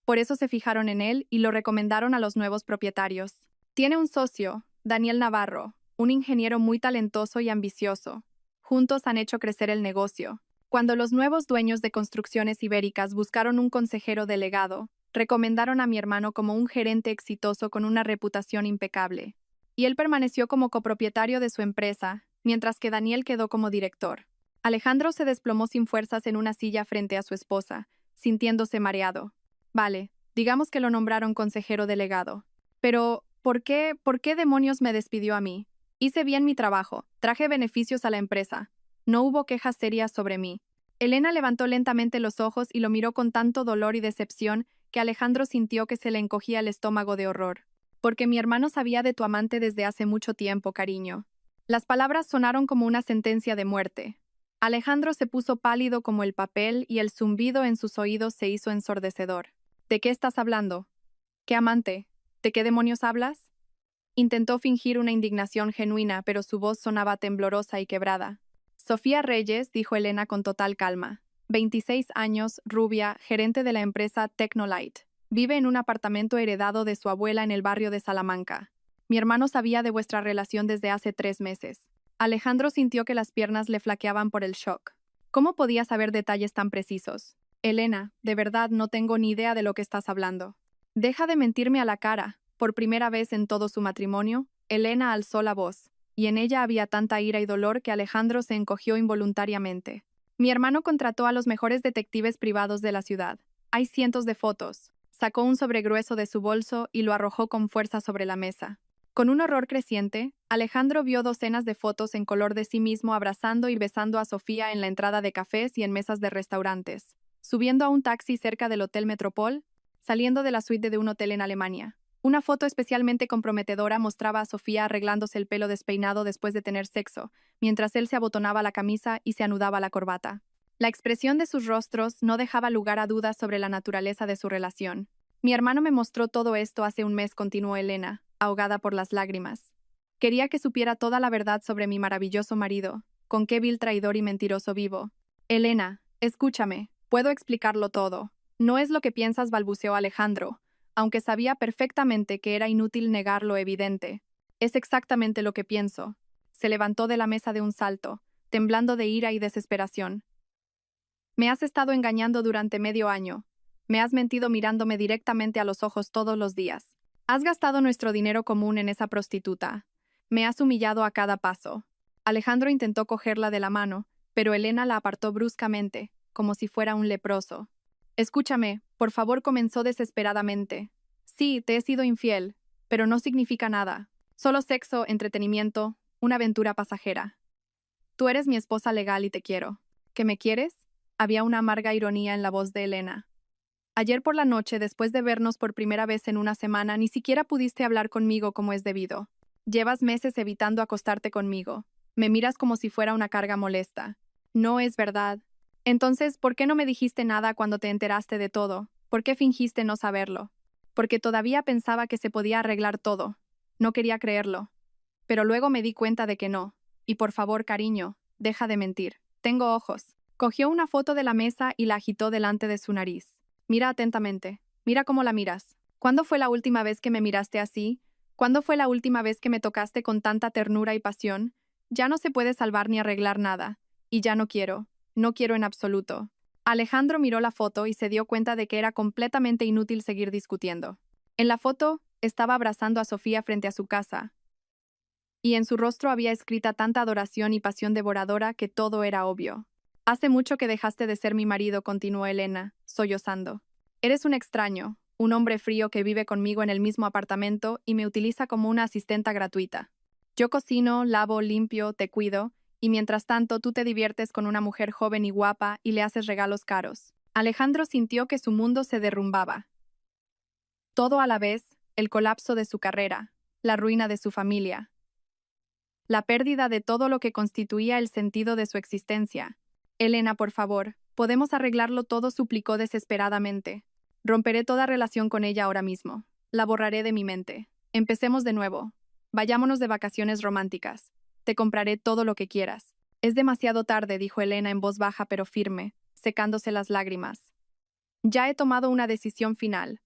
Por eso se fijaron en él y lo recomendaron a los nuevos propietarios. Tiene un socio, Daniel Navarro, un ingeniero muy talentoso y ambicioso. Juntos han hecho crecer el negocio. Cuando los nuevos dueños de Construcciones Ibéricas buscaron un consejero delegado, recomendaron a mi hermano como un gerente exitoso con una reputación impecable. Y él permaneció como copropietario de su empresa, mientras que Daniel quedó como director. Alejandro se desplomó sin fuerzas en una silla frente a su esposa, sintiéndose mareado. Vale, digamos que lo nombraron consejero delegado. Pero, ¿por qué demonios me despidió a mí? Hice bien mi trabajo, traje beneficios a la empresa. No hubo quejas serias sobre mí. Elena levantó lentamente los ojos y lo miró con tanto dolor y decepción que Alejandro sintió que se le encogía el estómago de horror. Porque mi hermano sabía de tu amante desde hace mucho tiempo, cariño. Las palabras sonaron como una sentencia de muerte. Alejandro se puso pálido como el papel y el zumbido en sus oídos se hizo ensordecedor. ¿De qué estás hablando? ¿Qué amante? ¿De qué demonios hablas? Intentó fingir una indignación genuina, pero su voz sonaba temblorosa y quebrada. Sofía Reyes, dijo Elena con total calma. 26 años, rubia, gerente de la empresa Tecnolite. Vive en un apartamento heredado de su abuela en el barrio de Salamanca. Mi hermano sabía de vuestra relación desde hace 3 meses. Alejandro sintió que las piernas le flaqueaban por el shock. ¿Cómo podía saber detalles tan precisos? Elena, de verdad no tengo ni idea de lo que estás hablando. Deja de mentirme a la cara. Por primera vez en todo su matrimonio, Elena alzó la voz, y en ella había tanta ira y dolor que Alejandro se encogió involuntariamente. Mi hermano contrató a los mejores detectives privados de la ciudad. Hay cientos de fotos. Sacó un sobregrueso de su bolso y lo arrojó con fuerza sobre la mesa. Con un horror creciente, Alejandro vio docenas de fotos en color de sí mismo abrazando y besando a Sofía en la entrada de cafés y en mesas de restaurantes, subiendo a un taxi cerca del Hotel Metropol, saliendo de la suite de un hotel en Alemania. Una foto especialmente comprometedora mostraba a Sofía arreglándose el pelo despeinado después de tener sexo, mientras él se abotonaba la camisa y se anudaba la corbata. La expresión de sus rostros no dejaba lugar a dudas sobre la naturaleza de su relación. Mi hermano me mostró todo esto hace un mes, continuó Elena, ahogada por las lágrimas. Quería que supiera toda la verdad sobre mi maravilloso marido, con qué vil traidor y mentiroso vivo. Elena, escúchame, puedo explicarlo todo. No es lo que piensas, balbuceó Alejandro, aunque sabía perfectamente que era inútil negar lo evidente. Es exactamente lo que pienso. Se levantó de la mesa de un salto, temblando de ira y desesperación. Me has estado engañando durante medio año. Me has mentido mirándome directamente a los ojos todos los días. Has gastado nuestro dinero común en esa prostituta. Me has humillado a cada paso. Alejandro intentó cogerla de la mano, pero Elena la apartó bruscamente, como si fuera un leproso. Escúchame, por favor, comenzó desesperadamente. Sí, te he sido infiel, pero no significa nada. Solo sexo, entretenimiento, una aventura pasajera. Tú eres mi esposa legal y te quiero. ¿Que me quieres? Había una amarga ironía en la voz de Elena. Ayer por la noche, después de vernos por primera vez en una semana, ni siquiera pudiste hablar conmigo como es debido. Llevas meses evitando acostarte conmigo. Me miras como si fuera una carga molesta. No es verdad. Entonces, ¿por qué no me dijiste nada cuando te enteraste de todo? ¿Por qué fingiste no saberlo? Porque todavía pensaba que se podía arreglar todo. No quería creerlo. Pero luego me di cuenta de que no. Y por favor, cariño, deja de mentir. Tengo ojos. Cogió una foto de la mesa y la agitó delante de su nariz. Mira atentamente. Mira cómo la miras. ¿Cuándo fue la última vez que me miraste así? ¿Cuándo fue la última vez que me tocaste con tanta ternura y pasión? Ya no se puede salvar ni arreglar nada. Y ya no quiero. No quiero en absoluto. Alejandro miró la foto y se dio cuenta de que era completamente inútil seguir discutiendo. En la foto, estaba abrazando a Sofía frente a su casa, y en su rostro había escrita tanta adoración y pasión devoradora que todo era obvio. Hace mucho que dejaste de ser mi marido, continuó Elena, sollozando. Eres un extraño, un hombre frío que vive conmigo en el mismo apartamento y me utiliza como una asistenta gratuita. Yo cocino, lavo, limpio, te cuido, y mientras tanto tú te diviertes con una mujer joven y guapa y le haces regalos caros. Alejandro sintió que su mundo se derrumbaba. Todo a la vez, el colapso de su carrera, la ruina de su familia, la pérdida de todo lo que constituía el sentido de su existencia. Elena, por favor, podemos arreglarlo todo, suplicó desesperadamente. Romperé toda relación con ella ahora mismo. La borraré de mi mente. Empecemos de nuevo. Vayámonos de vacaciones románticas. Te compraré todo lo que quieras. Es demasiado tarde, dijo Elena en voz baja pero firme, secándose las lágrimas. Ya he tomado una decisión final.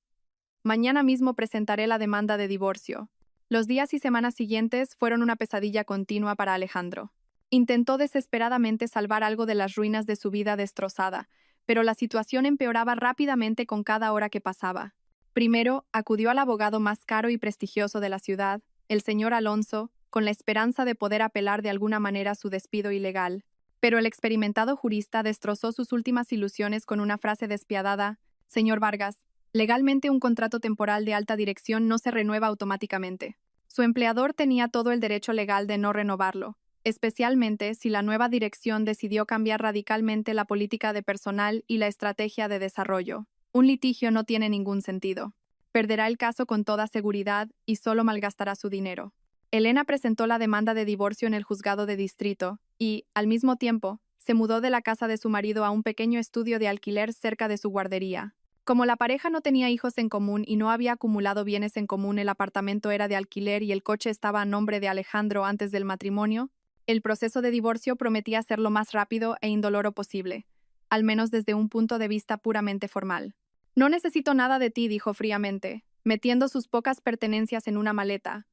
Mañana mismo presentaré la demanda de divorcio. Los días y semanas siguientes fueron una pesadilla continua para Alejandro. Intentó desesperadamente salvar algo de las ruinas de su vida destrozada, pero la situación empeoraba rápidamente con cada hora que pasaba. Primero, acudió al abogado más caro y prestigioso de la ciudad, el señor Alonso, con la esperanza de poder apelar de alguna manera su despido ilegal. Pero el experimentado jurista destrozó sus últimas ilusiones con una frase despiadada: «Señor Vargas, legalmente un contrato temporal de alta dirección no se renueva automáticamente. Su empleador tenía todo el derecho legal de no renovarlo, especialmente si la nueva dirección decidió cambiar radicalmente la política de personal y la estrategia de desarrollo. Un litigio no tiene ningún sentido. Perderá el caso con toda seguridad y solo malgastará su dinero». Elena presentó la demanda de divorcio en el juzgado de distrito y, al mismo tiempo, se mudó de la casa de su marido a un pequeño estudio de alquiler cerca de su guardería. Como la pareja no tenía hijos en común y no había acumulado bienes en común, el apartamento era de alquiler y el coche estaba a nombre de Alejandro antes del matrimonio, el proceso de divorcio prometía ser lo más rápido e indoloro posible, al menos desde un punto de vista puramente formal. «No necesito nada de ti», dijo fríamente, metiendo sus pocas pertenencias en una maleta.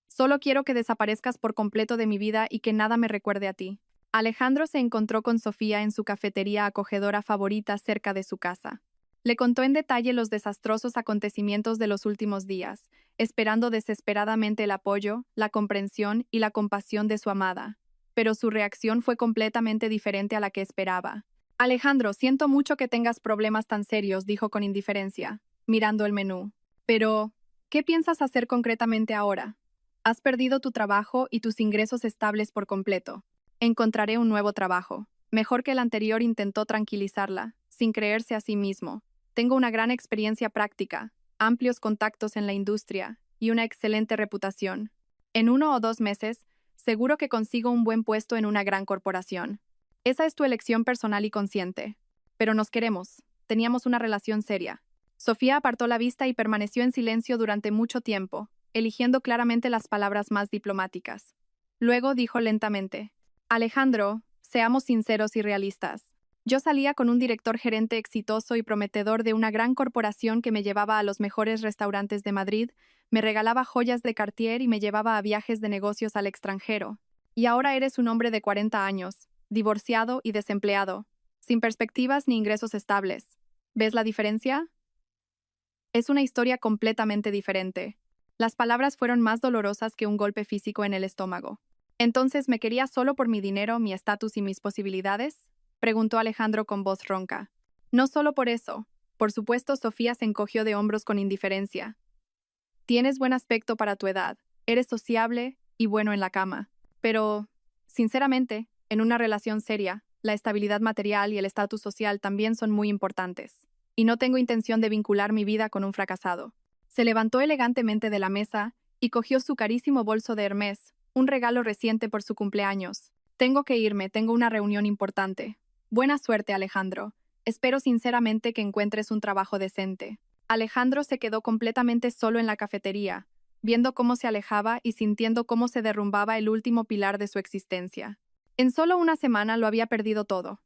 «Solo quiero que desaparezcas por completo de mi vida y que nada me recuerde a ti». Alejandro se encontró con Sofía en su cafetería acogedora favorita cerca de su casa. Le contó en detalle los desastrosos acontecimientos de los últimos días, esperando desesperadamente el apoyo, la comprensión y la compasión de su amada. Pero su reacción fue completamente diferente a la que esperaba. «Alejandro, siento mucho que tengas problemas tan serios», dijo con indiferencia, mirando el menú. «Pero, ¿qué piensas hacer concretamente ahora? Has perdido tu trabajo y tus ingresos estables por completo. Encontraré un nuevo trabajo. Mejor que el anterior», intentó tranquilizarla, sin creerse a sí mismo. «Tengo una gran experiencia práctica, amplios contactos en la industria y una excelente reputación. En 1 o 2 meses, seguro que consigo un buen puesto en una gran corporación. Esa es tu elección personal y consciente. Pero nos queremos. Teníamos una relación seria». Sofía apartó la vista y permaneció en silencio durante mucho tiempo, eligiendo claramente las palabras más diplomáticas. Luego dijo lentamente: «Alejandro, seamos sinceros y realistas. Yo salía con un director gerente exitoso y prometedor de una gran corporación que me llevaba a los mejores restaurantes de Madrid, me regalaba joyas de Cartier y me llevaba a viajes de negocios al extranjero. Y ahora eres un hombre de 40 años, divorciado y desempleado, sin perspectivas ni ingresos estables. ¿Ves la diferencia? Es una historia completamente diferente». Las palabras fueron más dolorosas que un golpe físico en el estómago. ¿Entonces me quería solo por mi dinero, mi estatus y mis posibilidades? Preguntó Alejandro con voz ronca. No solo por eso. Por supuesto, Sofía se encogió de hombros con indiferencia. Tienes buen aspecto para tu edad, eres sociable y bueno en la cama. Pero, sinceramente, en una relación seria, la estabilidad material y el estatus social también son muy importantes. Y no tengo intención de vincular mi vida con un fracasado. Se levantó elegantemente de la mesa y cogió su carísimo bolso de Hermès, un regalo reciente por su cumpleaños. Tengo que irme, tengo una reunión importante. Buena suerte, Alejandro. Espero sinceramente que encuentres un trabajo decente. Alejandro se quedó completamente solo en la cafetería, viendo cómo se alejaba y sintiendo cómo se derrumbaba el último pilar de su existencia. En solo una semana lo había perdido todo.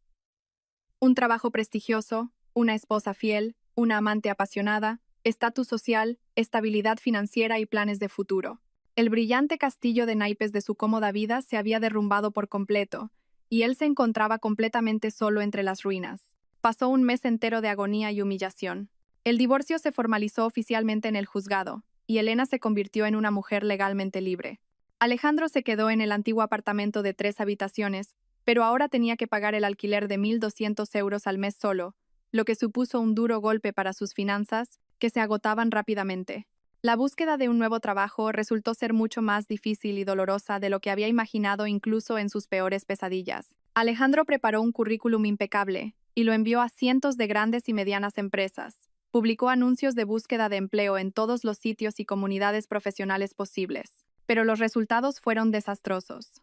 Un trabajo prestigioso, una esposa fiel, una amante apasionada, estatus social, estabilidad financiera y planes de futuro. El brillante castillo de naipes de su cómoda vida se había derrumbado por completo, y él se encontraba completamente solo entre las ruinas. Pasó un mes entero de agonía y humillación. El divorcio se formalizó oficialmente en el juzgado, y Elena se convirtió en una mujer legalmente libre. Alejandro se quedó en el antiguo apartamento de 3 habitaciones, pero ahora tenía que pagar el alquiler de 1.200 euros al mes solo, lo que supuso un duro golpe para sus finanzas, que se agotaban rápidamente. La búsqueda de un nuevo trabajo resultó ser mucho más difícil y dolorosa de lo que había imaginado incluso en sus peores pesadillas. Alejandro preparó un currículum impecable y lo envió a cientos de grandes y medianas empresas. Publicó anuncios de búsqueda de empleo en todos los sitios y comunidades profesionales posibles, pero los resultados fueron desastrosos.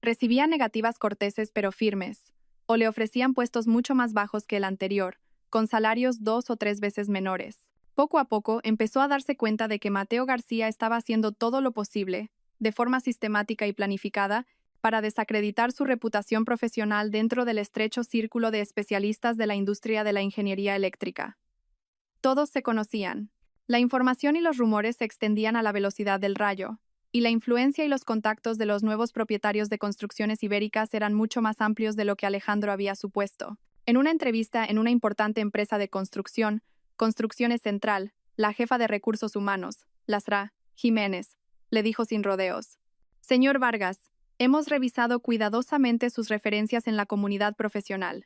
Recibía negativas corteses pero firmes, o le ofrecían puestos mucho más bajos que el anterior, con salarios 2 o 3 veces menores. Poco a poco empezó a darse cuenta de que Mateo García estaba haciendo todo lo posible, de forma sistemática y planificada, para desacreditar su reputación profesional dentro del estrecho círculo de especialistas de la industria de la ingeniería eléctrica. Todos se conocían. La información y los rumores se extendían a la velocidad del rayo, y la influencia y los contactos de los nuevos propietarios de Construcciones Ibéricas eran mucho más amplios de lo que Alejandro había supuesto. En una entrevista en una importante empresa de construcción, Construcciones Central, la jefa de recursos humanos, Lasra Jiménez, le dijo sin rodeos: Señor Vargas, hemos revisado cuidadosamente sus referencias en la comunidad profesional.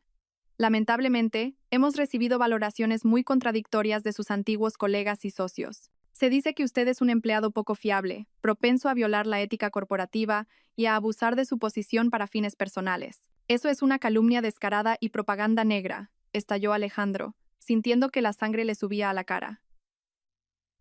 Lamentablemente, hemos recibido valoraciones muy contradictorias de sus antiguos colegas y socios. Se dice que usted es un empleado poco fiable, propenso a violar la ética corporativa y a abusar de su posición para fines personales. Eso es una calumnia descarada y propaganda negra, estalló Alejandro, sintiendo que la sangre le subía a la cara.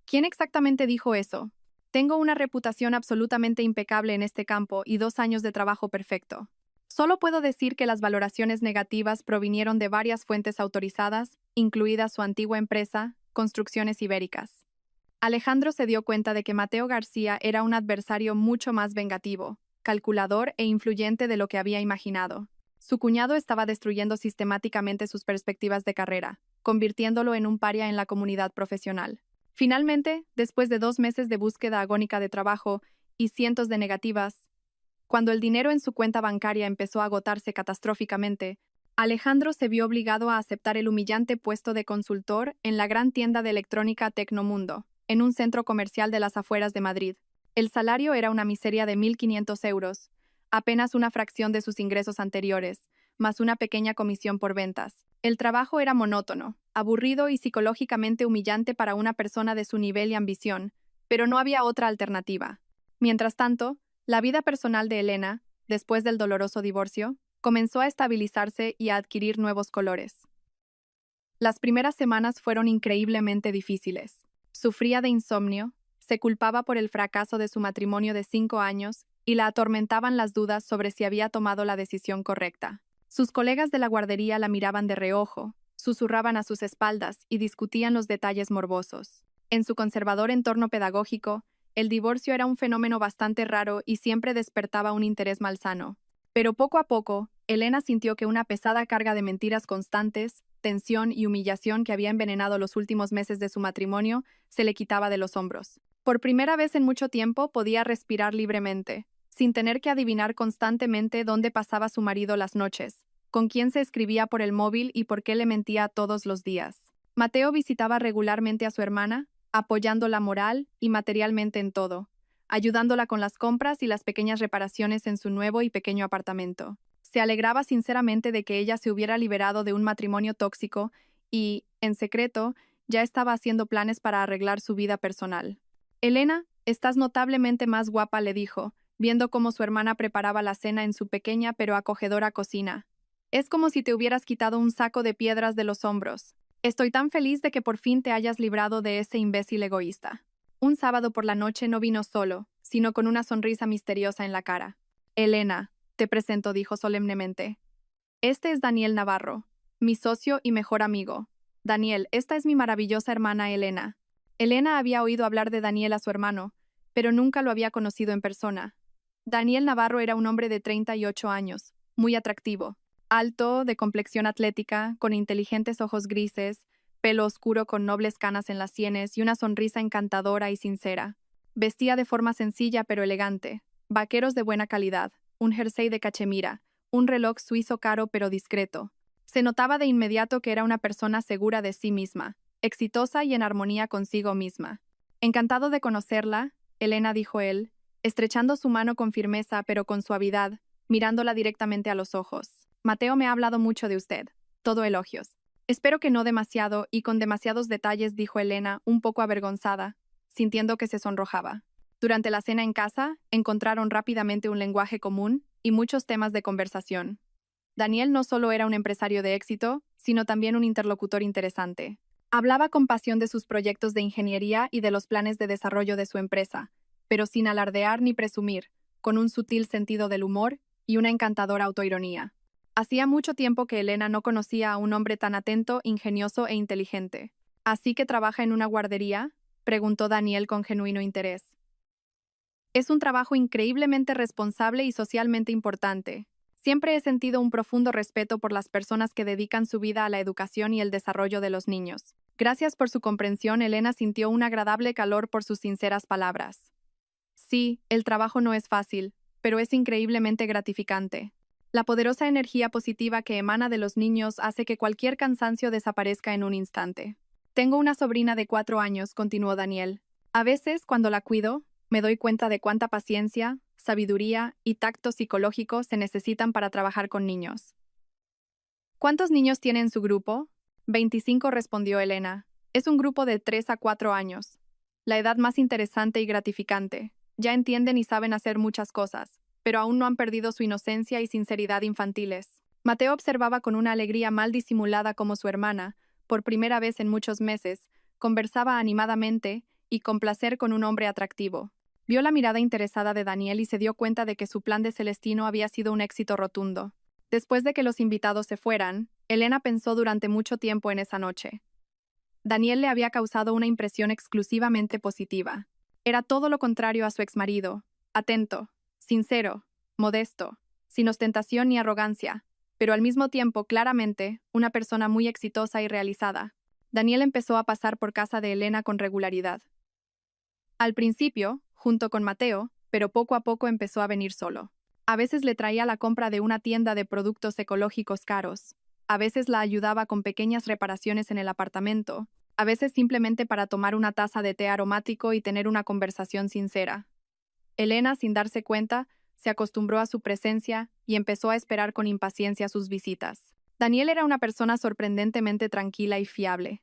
¿Quién exactamente dijo eso? Tengo una reputación absolutamente impecable en este campo y 2 años de trabajo perfecto. Solo puedo decir que las valoraciones negativas provinieron de varias fuentes autorizadas, incluida su antigua empresa, Construcciones Ibéricas. Alejandro se dio cuenta de que Mateo García era un adversario mucho más vengativo, calculador e influyente de lo que había imaginado. Su cuñado estaba destruyendo sistemáticamente sus perspectivas de carrera, convirtiéndolo en un paria en la comunidad profesional. Finalmente, después de 2 meses de búsqueda agónica de trabajo y cientos de negativas, cuando el dinero en su cuenta bancaria empezó a agotarse catastróficamente, Alejandro se vio obligado a aceptar el humillante puesto de consultor en la gran tienda de electrónica Tecnomundo, en un centro comercial de las afueras de Madrid. El salario era una miseria de 1.500 euros, apenas una fracción de sus ingresos anteriores, más una pequeña comisión por ventas. El trabajo era monótono, aburrido y psicológicamente humillante para una persona de su nivel y ambición, pero no había otra alternativa. Mientras tanto, la vida personal de Elena, después del doloroso divorcio, comenzó a estabilizarse y a adquirir nuevos colores. Las primeras semanas fueron increíblemente difíciles. Sufría de insomnio, se culpaba por el fracaso de su matrimonio de 5 años y la atormentaban las dudas sobre si había tomado la decisión correcta. Sus colegas de la guardería la miraban de reojo, susurraban a sus espaldas y discutían los detalles morbosos. En su conservador entorno pedagógico, el divorcio era un fenómeno bastante raro y siempre despertaba un interés malsano. Pero poco a poco, Elena sintió que una pesada carga de mentiras constantes, tensión y humillación que había envenenado los últimos meses de su matrimonio se le quitaba de los hombros. Por primera vez en mucho tiempo podía respirar libremente, sin tener que adivinar constantemente dónde pasaba su marido las noches, con quién se escribía por el móvil y por qué le mentía todos los días. Mateo visitaba regularmente a su hermana, apoyándola moral y materialmente en todo, ayudándola con las compras y las pequeñas reparaciones en su nuevo y pequeño apartamento. Se alegraba sinceramente de que ella se hubiera liberado de un matrimonio tóxico y, en secreto, ya estaba haciendo planes para arreglar su vida personal. Elena, estás notablemente más guapa, le dijo, viendo cómo su hermana preparaba la cena en su pequeña pero acogedora cocina. Es como si te hubieras quitado un saco de piedras de los hombros. Estoy tan feliz de que por fin te hayas librado de ese imbécil egoísta. Un sábado por la noche no vino solo, sino con una sonrisa misteriosa en la cara. Elena, te presento, dijo solemnemente. Este es Daniel Navarro, mi socio y mejor amigo. Daniel, esta es mi maravillosa hermana Elena. Elena había oído hablar de Daniel a su hermano, pero nunca lo había conocido en persona. Daniel Navarro era un hombre de 38 años, muy atractivo, alto, de complexión atlética, con inteligentes ojos grises, pelo oscuro con nobles canas en las sienes y una sonrisa encantadora y sincera. Vestía de forma sencilla pero elegante, vaqueros de buena calidad, un jersey de cachemira, un reloj suizo caro pero discreto. Se notaba de inmediato que era una persona segura de sí misma, exitosa y en armonía consigo misma. Encantado de conocerla, Elena, dijo él, estrechando su mano con firmeza pero con suavidad, mirándola directamente a los ojos. Mateo me ha hablado mucho de usted. Todo elogios. Espero que no demasiado y con demasiados detalles, dijo Elena, un poco avergonzada, sintiendo que se sonrojaba. Durante la cena en casa, encontraron rápidamente un lenguaje común y muchos temas de conversación. Daniel no solo era un empresario de éxito, sino también un interlocutor interesante. Hablaba con pasión de sus proyectos de ingeniería y de los planes de desarrollo de su empresa, pero sin alardear ni presumir, con un sutil sentido del humor y una encantadora autoironía. Hacía mucho tiempo que Elena no conocía a un hombre tan atento, ingenioso e inteligente. ¿Así que trabaja en una guardería?, preguntó Daniel con genuino interés. Es un trabajo increíblemente responsable y socialmente importante. Siempre he sentido un profundo respeto por las personas que dedican su vida a la educación y el desarrollo de los niños. Gracias por su comprensión, Elena sintió un agradable calor por sus sinceras palabras. Sí, el trabajo no es fácil, pero es increíblemente gratificante. La poderosa energía positiva que emana de los niños hace que cualquier cansancio desaparezca en un instante. Tengo una sobrina de 4 años, continuó Daniel. A veces, cuando la cuido, me doy cuenta de cuánta paciencia, sabiduría y tacto psicológico se necesitan para trabajar con niños. ¿Cuántos niños tiene en su grupo? 25, respondió Elena. Es un grupo de 3 a 4 años. La edad más interesante y gratificante. Ya entienden y saben hacer muchas cosas, pero aún no han perdido su inocencia y sinceridad infantiles. Mateo observaba con una alegría mal disimulada cómo su hermana, por primera vez en muchos meses, conversaba animadamente y con placer con un hombre atractivo. Vio la mirada interesada de Daniel y se dio cuenta de que su plan de Celestino había sido un éxito rotundo. Después de que los invitados se fueran, Elena pensó durante mucho tiempo en esa noche. Daniel le había causado una impresión exclusivamente positiva. Era todo lo contrario a su exmarido, atento, sincero, modesto, sin ostentación ni arrogancia, pero al mismo tiempo, claramente, una persona muy exitosa y realizada. Daniel empezó a pasar por casa de Elena con regularidad. Al principio, junto con Mateo, pero poco a poco empezó a venir solo. A veces le traía la compra de una tienda de productos ecológicos caros. A veces la ayudaba con pequeñas reparaciones en el apartamento. A veces simplemente para tomar una taza de té aromático y tener una conversación sincera. Elena, sin darse cuenta, se acostumbró a su presencia y empezó a esperar con impaciencia sus visitas. Daniel era una persona sorprendentemente tranquila y fiable.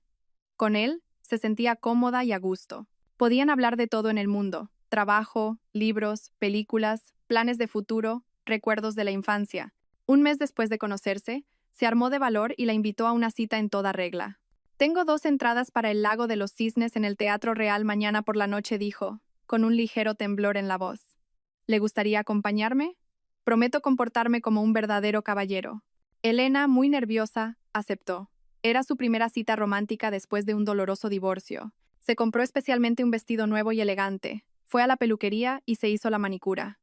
Con él, se sentía cómoda y a gusto. Podían hablar de todo en el mundo: trabajo, libros, películas, planes de futuro, recuerdos de la infancia. Un mes después de conocerse, se armó de valor y la invitó a una cita en toda regla. Tengo 2 entradas para el Lago de los Cisnes en el Teatro Real mañana por la noche, dijo, con un ligero temblor en la voz. ¿Le gustaría acompañarme? Prometo comportarme como un verdadero caballero. Elena, muy nerviosa, aceptó. Era su primera cita romántica después de un doloroso divorcio. Se compró especialmente un vestido nuevo y elegante, fue a la peluquería y se hizo la manicura.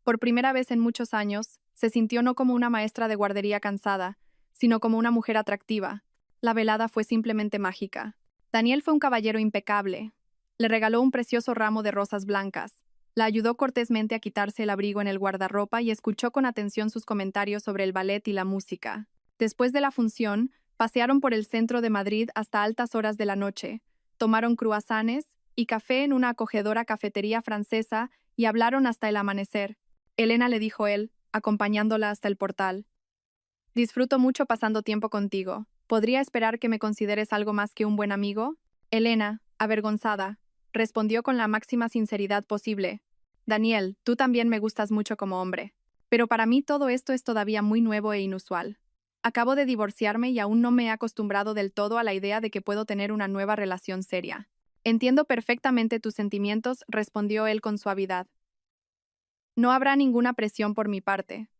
Por primera vez en muchos años, se sintió no como una maestra de guardería cansada, sino como una mujer atractiva. La velada fue simplemente mágica. Daniel fue un caballero impecable. Le regaló un precioso ramo de rosas blancas. La ayudó cortésmente a quitarse el abrigo en el guardarropa y escuchó con atención sus comentarios sobre el ballet y la música. Después de la función, pasearon por el centro de Madrid hasta altas horas de la noche, tomaron cruasanes y café en una acogedora cafetería francesa y hablaron hasta el amanecer. Elena le dijo él, acompañándola hasta el portal. Disfruto mucho pasando tiempo contigo. ¿Podría esperar que me consideres algo más que un buen amigo? Elena, avergonzada, respondió con la máxima sinceridad posible. Daniel, tú también me gustas mucho como hombre. Pero para mí todo esto es todavía muy nuevo e inusual. Acabo de divorciarme y aún no me he acostumbrado del todo a la idea de que puedo tener una nueva relación seria. Entiendo perfectamente tus sentimientos, respondió él con suavidad. No habrá ninguna presión por mi parte.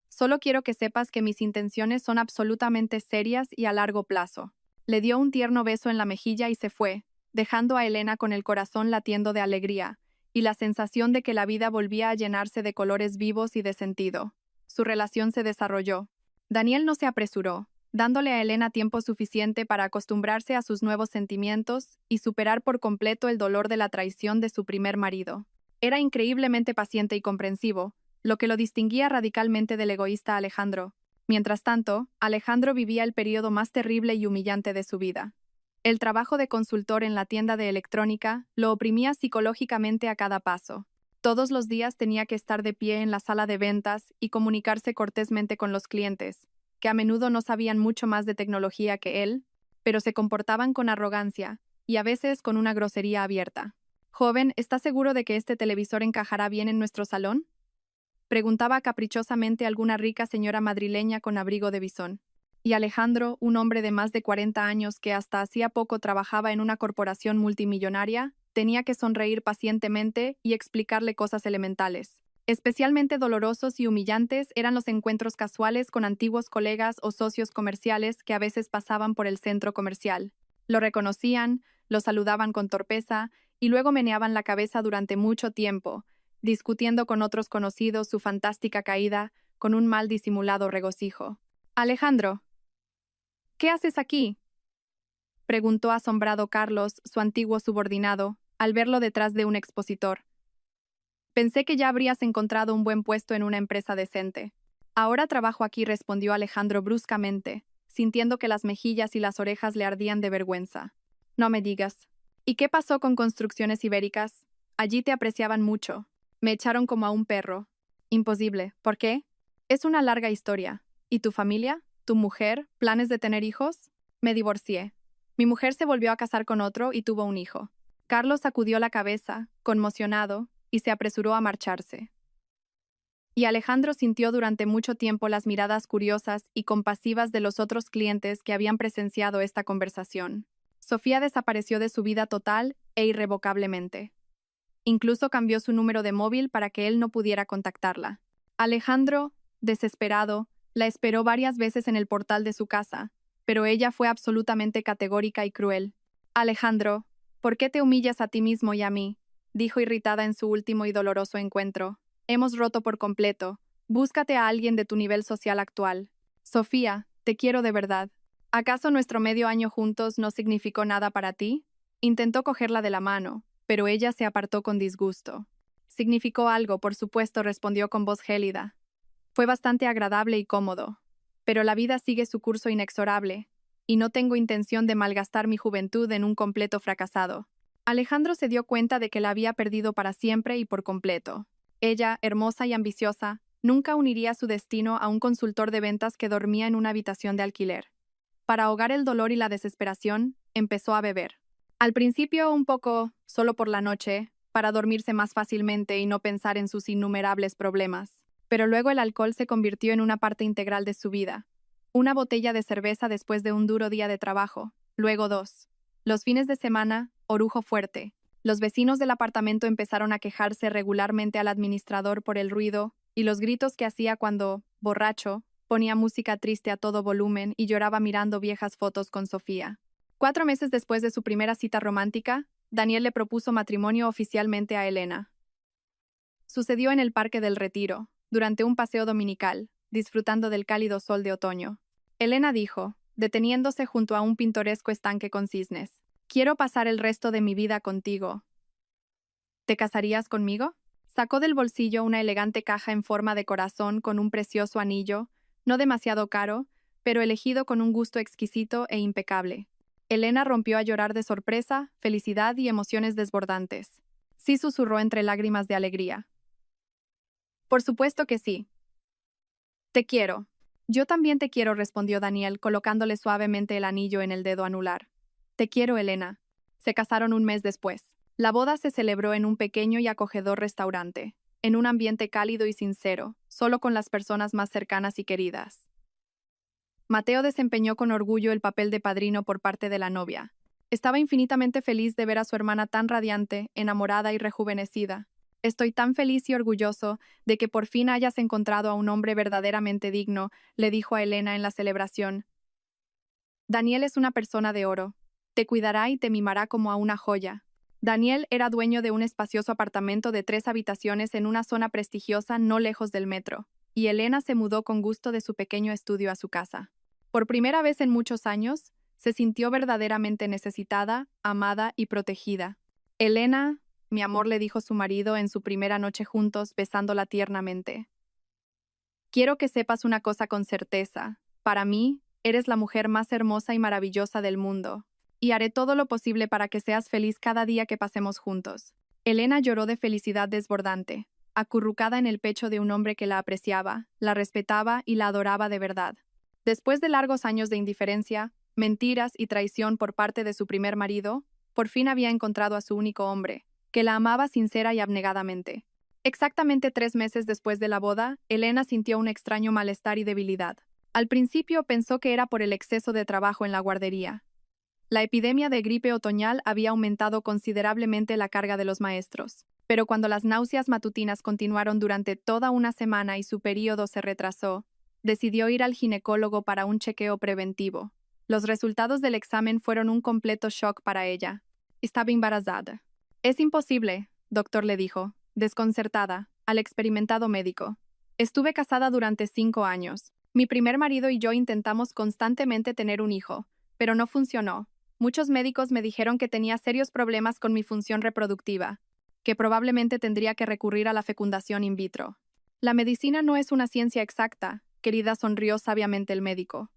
Solo quiero que sepas que mis intenciones son absolutamente serias y a largo plazo. Le dio un tierno beso en la mejilla y se fue, dejando a Elena con el corazón latiendo de alegría, y la sensación de que la vida volvía a llenarse de colores vivos y de sentido. Su relación se desarrolló. Daniel no se apresuró, dándole a Elena tiempo suficiente para acostumbrarse a sus nuevos sentimientos y superar por completo el dolor de la traición de su primer marido. Era increíblemente paciente y comprensivo, lo que lo distinguía radicalmente del egoísta Alejandro. Mientras tanto, Alejandro vivía el periodo más terrible y humillante de su vida. El trabajo de consultor en la tienda de electrónica lo oprimía psicológicamente a cada paso. Todos los días tenía que estar de pie en la sala de ventas y comunicarse cortésmente con los clientes, que a menudo no sabían mucho más de tecnología que él, pero se comportaban con arrogancia y a veces con una grosería abierta. «Joven, ¿estás seguro de que este televisor encajará bien en nuestro salón?», preguntaba caprichosamente alguna rica señora madrileña con abrigo de bisón. Y Alejandro, un hombre de más de 40 años que hasta hacía poco trabajaba en una corporación multimillonaria, tenía que sonreír pacientemente y explicarle cosas elementales. Especialmente dolorosos y humillantes eran los encuentros casuales con antiguos colegas o socios comerciales que a veces pasaban por el centro comercial. Lo reconocían, lo saludaban con torpeza y luego meneaban la cabeza durante mucho tiempo, discutiendo con otros conocidos su fantástica caída con un mal disimulado regocijo. «Alejandro, ¿qué haces aquí?», preguntó asombrado Carlos, su antiguo subordinado, al verlo detrás de un expositor. «Pensé que ya habrías encontrado un buen puesto en una empresa decente». «Ahora trabajo aquí», respondió Alejandro bruscamente, sintiendo que las mejillas y las orejas le ardían de vergüenza. «No me digas. ¿Y qué pasó con Construcciones Ibéricas? Allí te apreciaban mucho. Me echaron como a un perro». «Imposible. ¿Por qué?». «Es una larga historia. ¿Y tu familia? ¿Tu mujer? ¿Planes de tener hijos?». «Me divorcié. Mi mujer se volvió a casar con otro y tuvo un hijo». Carlos sacudió la cabeza, conmocionado, y se apresuró a marcharse. Y Alejandro sintió durante mucho tiempo las miradas curiosas y compasivas de los otros clientes que habían presenciado esta conversación. Sofía desapareció de su vida total e irrevocablemente. Incluso cambió su número de móvil para que él no pudiera contactarla. Alejandro, desesperado, la esperó varias veces en el portal de su casa, pero ella fue absolutamente categórica y cruel. «Alejandro, ¿por qué te humillas a ti mismo y a mí?», dijo irritada en su último y doloroso encuentro. «Hemos roto por completo. Búscate a alguien de tu nivel social actual. Sofía, te quiero de verdad. ¿Acaso nuestro medio año juntos no significó nada para ti?». Intentó cogerla de la mano, pero ella se apartó con disgusto. «Significó algo, por supuesto», respondió con voz gélida. «Fue bastante agradable y cómodo. Pero la vida sigue su curso inexorable, y no tengo intención de malgastar mi juventud en un completo fracasado». Alejandro se dio cuenta de que la había perdido para siempre y por completo. Ella, hermosa y ambiciosa, nunca uniría su destino a un consultor de ventas que dormía en una habitación de alquiler. Para ahogar el dolor y la desesperación, empezó a beber. Al principio un poco, solo por la noche, para dormirse más fácilmente y no pensar en sus innumerables problemas. Pero luego el alcohol se convirtió en una parte integral de su vida. Una botella de cerveza después de un duro día de trabajo, luego dos. Los fines de semana, orujo fuerte. Los vecinos del apartamento empezaron a quejarse regularmente al administrador por el ruido y los gritos que hacía cuando, borracho, ponía música triste a todo volumen y lloraba mirando viejas fotos con Sofía. 4 meses después de su primera cita romántica, Daniel le propuso matrimonio oficialmente a Elena. Sucedió en el Parque del Retiro, durante un paseo dominical, disfrutando del cálido sol de otoño. Elena dijo, deteniéndose junto a un pintoresco estanque con cisnes: «Quiero pasar el resto de mi vida contigo. ¿Te casarías conmigo?». Sacó del bolsillo una elegante caja en forma de corazón con un precioso anillo, no demasiado caro, pero elegido con un gusto exquisito e impecable. Elena rompió a llorar de sorpresa, felicidad y emociones desbordantes. Sí, susurró entre lágrimas de alegría. Por supuesto que sí. Te quiero. Yo también te quiero, respondió Daniel, colocándole suavemente el anillo en el dedo anular. Te quiero, Elena. Se casaron un mes después. La boda se celebró en un pequeño y acogedor restaurante, en un ambiente cálido y sincero, solo con las personas más cercanas y queridas. Mateo desempeñó con orgullo el papel de padrino por parte de la novia. Estaba infinitamente feliz de ver a su hermana tan radiante, enamorada y rejuvenecida. Estoy tan feliz y orgulloso de que por fin hayas encontrado a un hombre verdaderamente digno, le dijo a Elena en la celebración. Daniel es una persona de oro. Te cuidará y te mimará como a una joya. Daniel era dueño de un espacioso apartamento de 3 habitaciones en una zona prestigiosa no lejos del metro, y Elena se mudó con gusto de su pequeño estudio a su casa. Por primera vez en muchos años, se sintió verdaderamente necesitada, amada y protegida. Elena, mi amor, le dijo su marido en su primera noche juntos, besándola tiernamente. Quiero que sepas una cosa con certeza. Para mí, eres la mujer más hermosa y maravillosa del mundo, y haré todo lo posible para que seas feliz cada día que pasemos juntos. Elena lloró de felicidad desbordante, acurrucada en el pecho de un hombre que la apreciaba, la respetaba y la adoraba de verdad. Después de largos años de indiferencia, mentiras y traición por parte de su primer marido, por fin había encontrado a su único hombre, que la amaba sincera y abnegadamente. Exactamente 3 meses después de la boda, Elena sintió un extraño malestar y debilidad. Al principio pensó que era por el exceso de trabajo en la guardería. La epidemia de gripe otoñal había aumentado considerablemente la carga de los maestros, pero cuando las náuseas matutinas continuaron durante toda una semana y su período se retrasó, decidió ir al ginecólogo para un chequeo preventivo. Los resultados del examen fueron un completo shock para ella. Estaba embarazada. Es imposible, doctor, le dijo, desconcertada, al experimentado médico. Estuve casada durante 5 años. Mi primer marido y yo intentamos constantemente tener un hijo, pero no funcionó. Muchos médicos me dijeron que tenía serios problemas con mi función reproductiva, que probablemente tendría que recurrir a la fecundación in vitro. La medicina no es una ciencia exacta, querida, sonrió sabiamente el médico.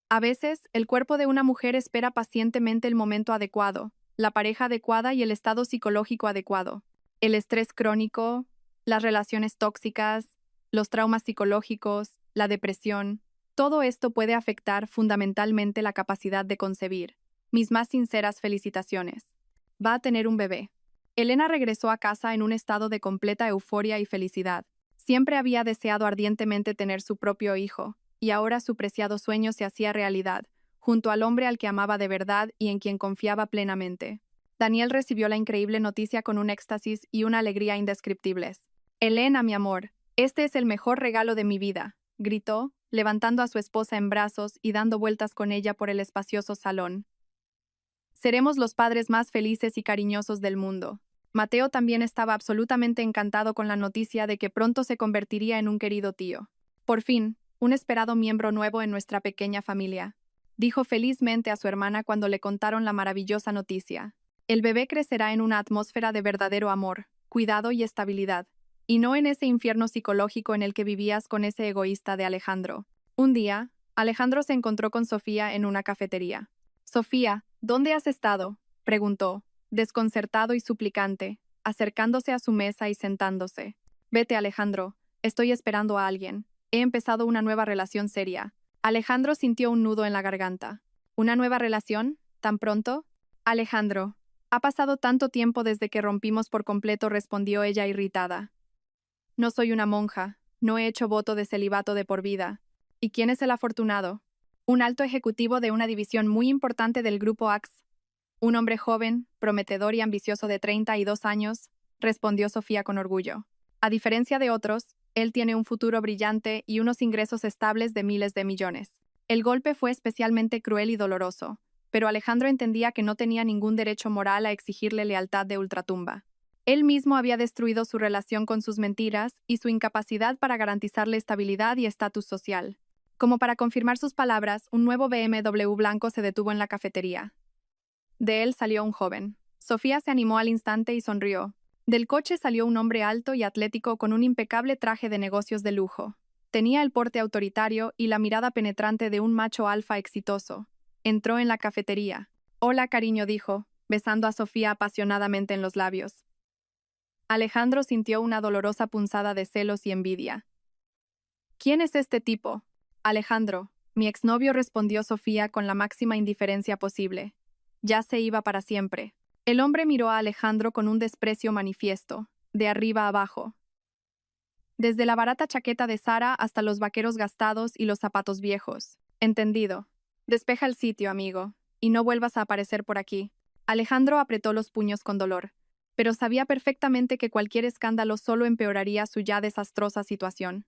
A veces, el cuerpo de una mujer espera pacientemente el momento adecuado, la pareja adecuada y el estado psicológico adecuado. El estrés crónico, las relaciones tóxicas, los traumas psicológicos, la depresión, todo esto puede afectar fundamentalmente la capacidad de concebir. Mis más sinceras felicitaciones. Va a tener un bebé. Elena regresó a casa en un estado de completa euforia y felicidad. Siempre había deseado ardientemente tener su propio hijo, y ahora su preciado sueño se hacía realidad, junto al hombre al que amaba de verdad y en quien confiaba plenamente. Daniel recibió la increíble noticia con un éxtasis y una alegría indescriptibles. Elena, mi amor, este es el mejor regalo de mi vida, gritó, levantando a su esposa en brazos y dando vueltas con ella por el espacioso salón. Seremos los padres más felices y cariñosos del mundo. Mateo también estaba absolutamente encantado con la noticia de que pronto se convertiría en un querido tío. Por fin, un esperado miembro nuevo en nuestra pequeña familia, dijo felizmente a su hermana cuando le contaron la maravillosa noticia. El bebé crecerá en una atmósfera de verdadero amor, cuidado y estabilidad, y no en ese infierno psicológico en el que vivías con ese egoísta de Alejandro. Un día, Alejandro se encontró con Sofía en una cafetería. Sofía, ¿dónde has estado?, preguntó, desconcertado y suplicante, acercándose a su mesa y sentándose. Vete, Alejandro, estoy esperando a alguien. He empezado una nueva relación seria. Alejandro sintió un nudo en la garganta. ¿Una nueva relación? ¿Tan pronto? Alejandro, ha pasado tanto tiempo desde que rompimos por completo, respondió ella irritada. No soy una monja, no he hecho voto de celibato de por vida. ¿Y quién es el afortunado? Un alto ejecutivo de una división muy importante del grupo Axe. Un hombre joven, prometedor y ambicioso de 32 años, respondió Sofía con orgullo. A diferencia de otros, él tiene un futuro brillante y unos ingresos estables de miles de millones. El golpe fue especialmente cruel y doloroso, pero Alejandro entendía que no tenía ningún derecho moral a exigirle lealtad de ultratumba. Él mismo había destruido su relación con sus mentiras y su incapacidad para garantizarle estabilidad y estatus social. Como para confirmar sus palabras, un nuevo BMW blanco se detuvo en la cafetería. De él salió un joven. Sofía se animó al instante y sonrió. Del coche salió un hombre alto y atlético con un impecable traje de negocios de lujo. Tenía el porte autoritario y la mirada penetrante de un macho alfa exitoso. entró en la cafetería. Hola, cariño, dijo, besando a Sofía apasionadamente en los labios. Alejandro sintió una dolorosa punzada de celos y envidia. ¿Quién es este tipo? Alejandro, mi exnovio, respondió Sofía con la máxima indiferencia posible. Ya se iba para siempre. El hombre miró a Alejandro con un desprecio manifiesto, de arriba a abajo. Desde la barata chaqueta de Sara hasta los vaqueros gastados y los zapatos viejos. Entendido. Despeja el sitio, amigo, y no vuelvas a aparecer por aquí. Alejandro apretó los puños con dolor, pero sabía perfectamente que cualquier escándalo solo empeoraría su ya desastrosa situación.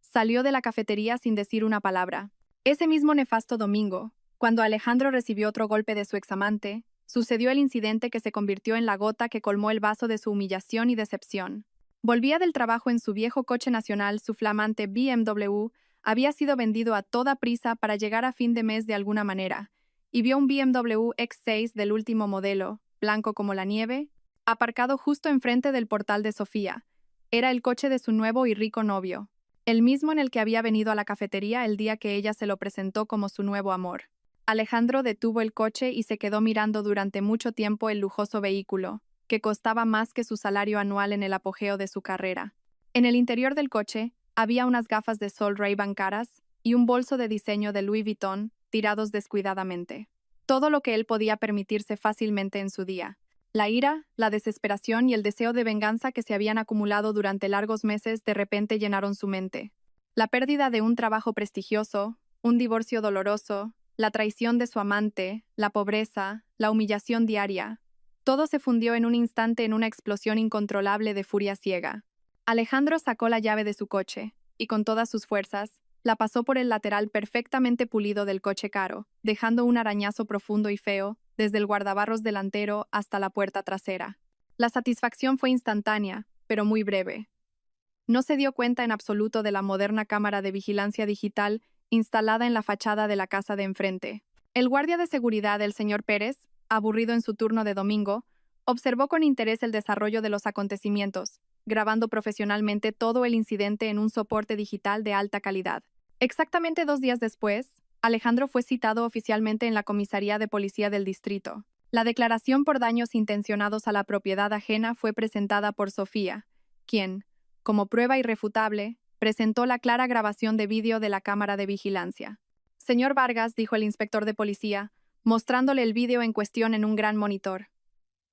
Salió de la cafetería sin decir una palabra. Ese mismo nefasto domingo, cuando Alejandro recibió otro golpe de su examante, sucedió el incidente que se convirtió en la gota que colmó el vaso de su humillación y decepción. Volvía del trabajo en su viejo coche nacional, su flamante BMW había sido vendido a toda prisa para llegar a fin de mes de alguna manera, y vio un BMW X6 del último modelo, blanco como la nieve, aparcado justo enfrente del portal de Sofía. Era el coche de su nuevo y rico novio, el mismo en el que había venido a la cafetería el día que ella se lo presentó como su nuevo amor. Alejandro detuvo el coche y se quedó mirando durante mucho tiempo el lujoso vehículo, que costaba más que su salario anual en el apogeo de su carrera. En el interior del coche había unas gafas de sol Ray-Ban caras y un bolso de diseño de Louis Vuitton tirados descuidadamente. Todo lo que él podía permitirse fácilmente en su día. La ira, la desesperación y el deseo de venganza que se habían acumulado durante largos meses de repente llenaron su mente. La pérdida de un trabajo prestigioso, un divorcio doloroso, la traición de su amante, la pobreza, la humillación diaria. Todo se fundió en un instante en una explosión incontrolable de furia ciega. Alejandro sacó la llave de su coche, y con todas sus fuerzas, la pasó por el lateral perfectamente pulido del coche caro, dejando un arañazo profundo y feo, desde el guardabarros delantero hasta la puerta trasera. La satisfacción fue instantánea, pero muy breve. No se dio cuenta en absoluto de la moderna cámara de vigilancia digital instalada en la fachada de la casa de enfrente. El guardia de seguridad, el señor Pérez, aburrido en su turno de domingo, observó con interés el desarrollo de los acontecimientos, grabando profesionalmente todo el incidente en un soporte digital de alta calidad. Exactamente 2 días después, Alejandro fue citado oficialmente en la comisaría de policía del distrito. La declaración por daños intencionados a la propiedad ajena fue presentada por Sofía, quien, como prueba irrefutable, presentó la clara grabación de vídeo de la cámara de vigilancia. Señor Vargas, dijo el inspector de policía, mostrándole el vídeo en cuestión en un gran monitor.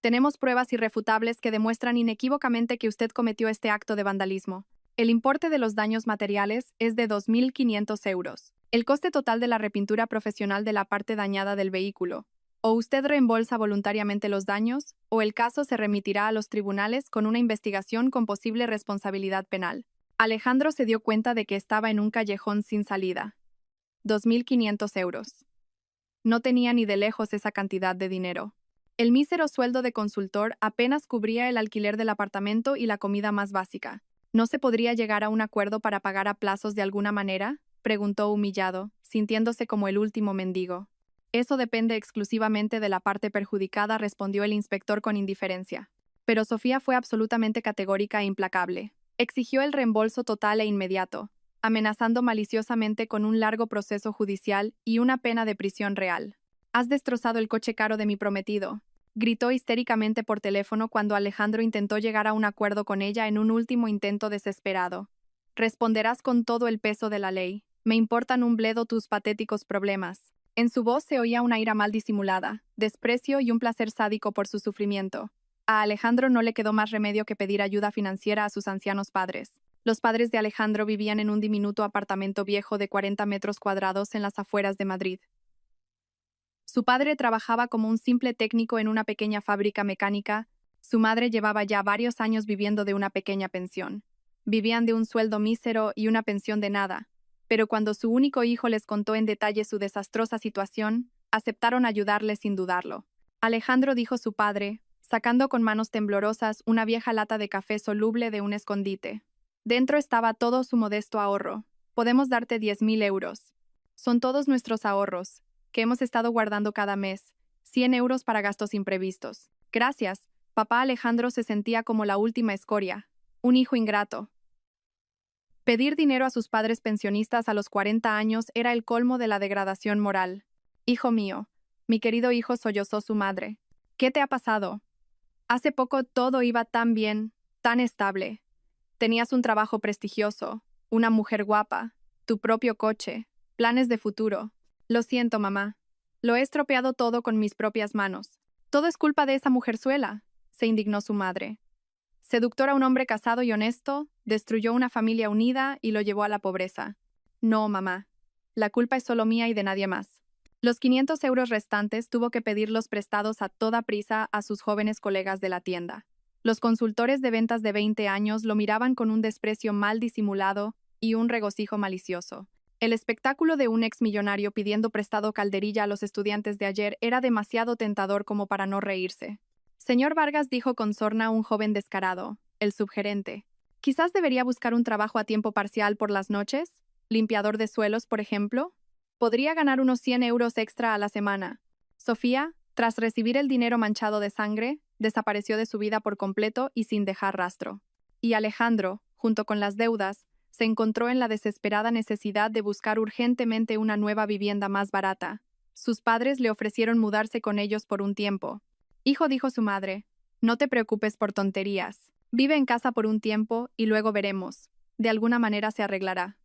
Tenemos pruebas irrefutables que demuestran inequívocamente que usted cometió este acto de vandalismo. El importe de los daños materiales es de 2.500 euros. El coste total de la repintura profesional de la parte dañada del vehículo. O usted reembolsa voluntariamente los daños, o el caso se remitirá a los tribunales con una investigación con posible responsabilidad penal. Alejandro se dio cuenta de que estaba en un callejón sin salida. 2.500 euros. No tenía ni de lejos esa cantidad de dinero. El mísero sueldo de consultor apenas cubría el alquiler del apartamento y la comida más básica. ¿No se podría llegar a un acuerdo para pagar a plazos de alguna manera?, preguntó humillado, sintiéndose como el último mendigo. Eso depende exclusivamente de la parte perjudicada, respondió el inspector con indiferencia. Pero Sofía fue absolutamente categórica e implacable. Exigió el reembolso total e inmediato, amenazando maliciosamente con un largo proceso judicial y una pena de prisión real. «Has destrozado el coche caro de mi prometido», gritó histéricamente por teléfono cuando Alejandro intentó llegar a un acuerdo con ella en un último intento desesperado. «Responderás con todo el peso de la ley. Me importan un bledo tus patéticos problemas». En su voz se oía una ira mal disimulada, desprecio y un placer sádico por su sufrimiento. A Alejandro no le quedó más remedio que pedir ayuda financiera a sus ancianos padres. Los padres de Alejandro vivían en un diminuto apartamento viejo de 40 metros cuadrados en las afueras de Madrid. Su padre trabajaba como un simple técnico en una pequeña fábrica mecánica. Su madre llevaba ya varios años viviendo de una pequeña pensión. Vivían de un sueldo mísero y una pensión de nada, pero cuando su único hijo les contó en detalle su desastrosa situación, aceptaron ayudarle sin dudarlo. Alejandro, dijo su padre, sacando con manos temblorosas una vieja lata de café soluble de un escondite. Dentro estaba todo su modesto ahorro. Podemos darte 10.000 euros. Son todos nuestros ahorros, que hemos estado guardando cada mes, 100 euros para gastos imprevistos. Gracias, papá. Alejandro se sentía como la última escoria, un hijo ingrato. Pedir dinero a sus padres pensionistas a los 40 años era el colmo de la degradación moral. Hijo mío, mi querido hijo, sollozó su madre. ¿Qué te ha pasado? Hace poco todo iba tan bien, tan estable. Tenías un trabajo prestigioso, una mujer guapa, tu propio coche, planes de futuro. Lo siento, mamá. Lo he estropeado todo con mis propias manos. Todo es culpa de esa mujerzuela, se indignó su madre. Seductor a un hombre casado y honesto, destruyó una familia unida y lo llevó a la pobreza. No, mamá. La culpa es solo mía y de nadie más. Los 500 euros restantes tuvo que pedirlos prestados a toda prisa a sus jóvenes colegas de la tienda. Los consultores de ventas de 20 años lo miraban con un desprecio mal disimulado y un regocijo malicioso. El espectáculo de un exmillonario pidiendo prestado calderilla a los estudiantes de ayer era demasiado tentador como para no reírse. Señor Vargas, dijo con sorna un joven descarado, el subgerente. Quizás debería buscar un trabajo a tiempo parcial por las noches, limpiador de suelos, por ejemplo. Podría ganar unos 100 euros extra a la semana. Sofía, tras recibir el dinero manchado de sangre, desapareció de su vida por completo y sin dejar rastro. Y Alejandro, junto con las deudas, se encontró en la desesperada necesidad de buscar urgentemente una nueva vivienda más barata. Sus padres le ofrecieron mudarse con ellos por un tiempo. Hijo, dijo su madre, no te preocupes por tonterías. Vive en casa por un tiempo y luego veremos. De alguna manera se arreglará.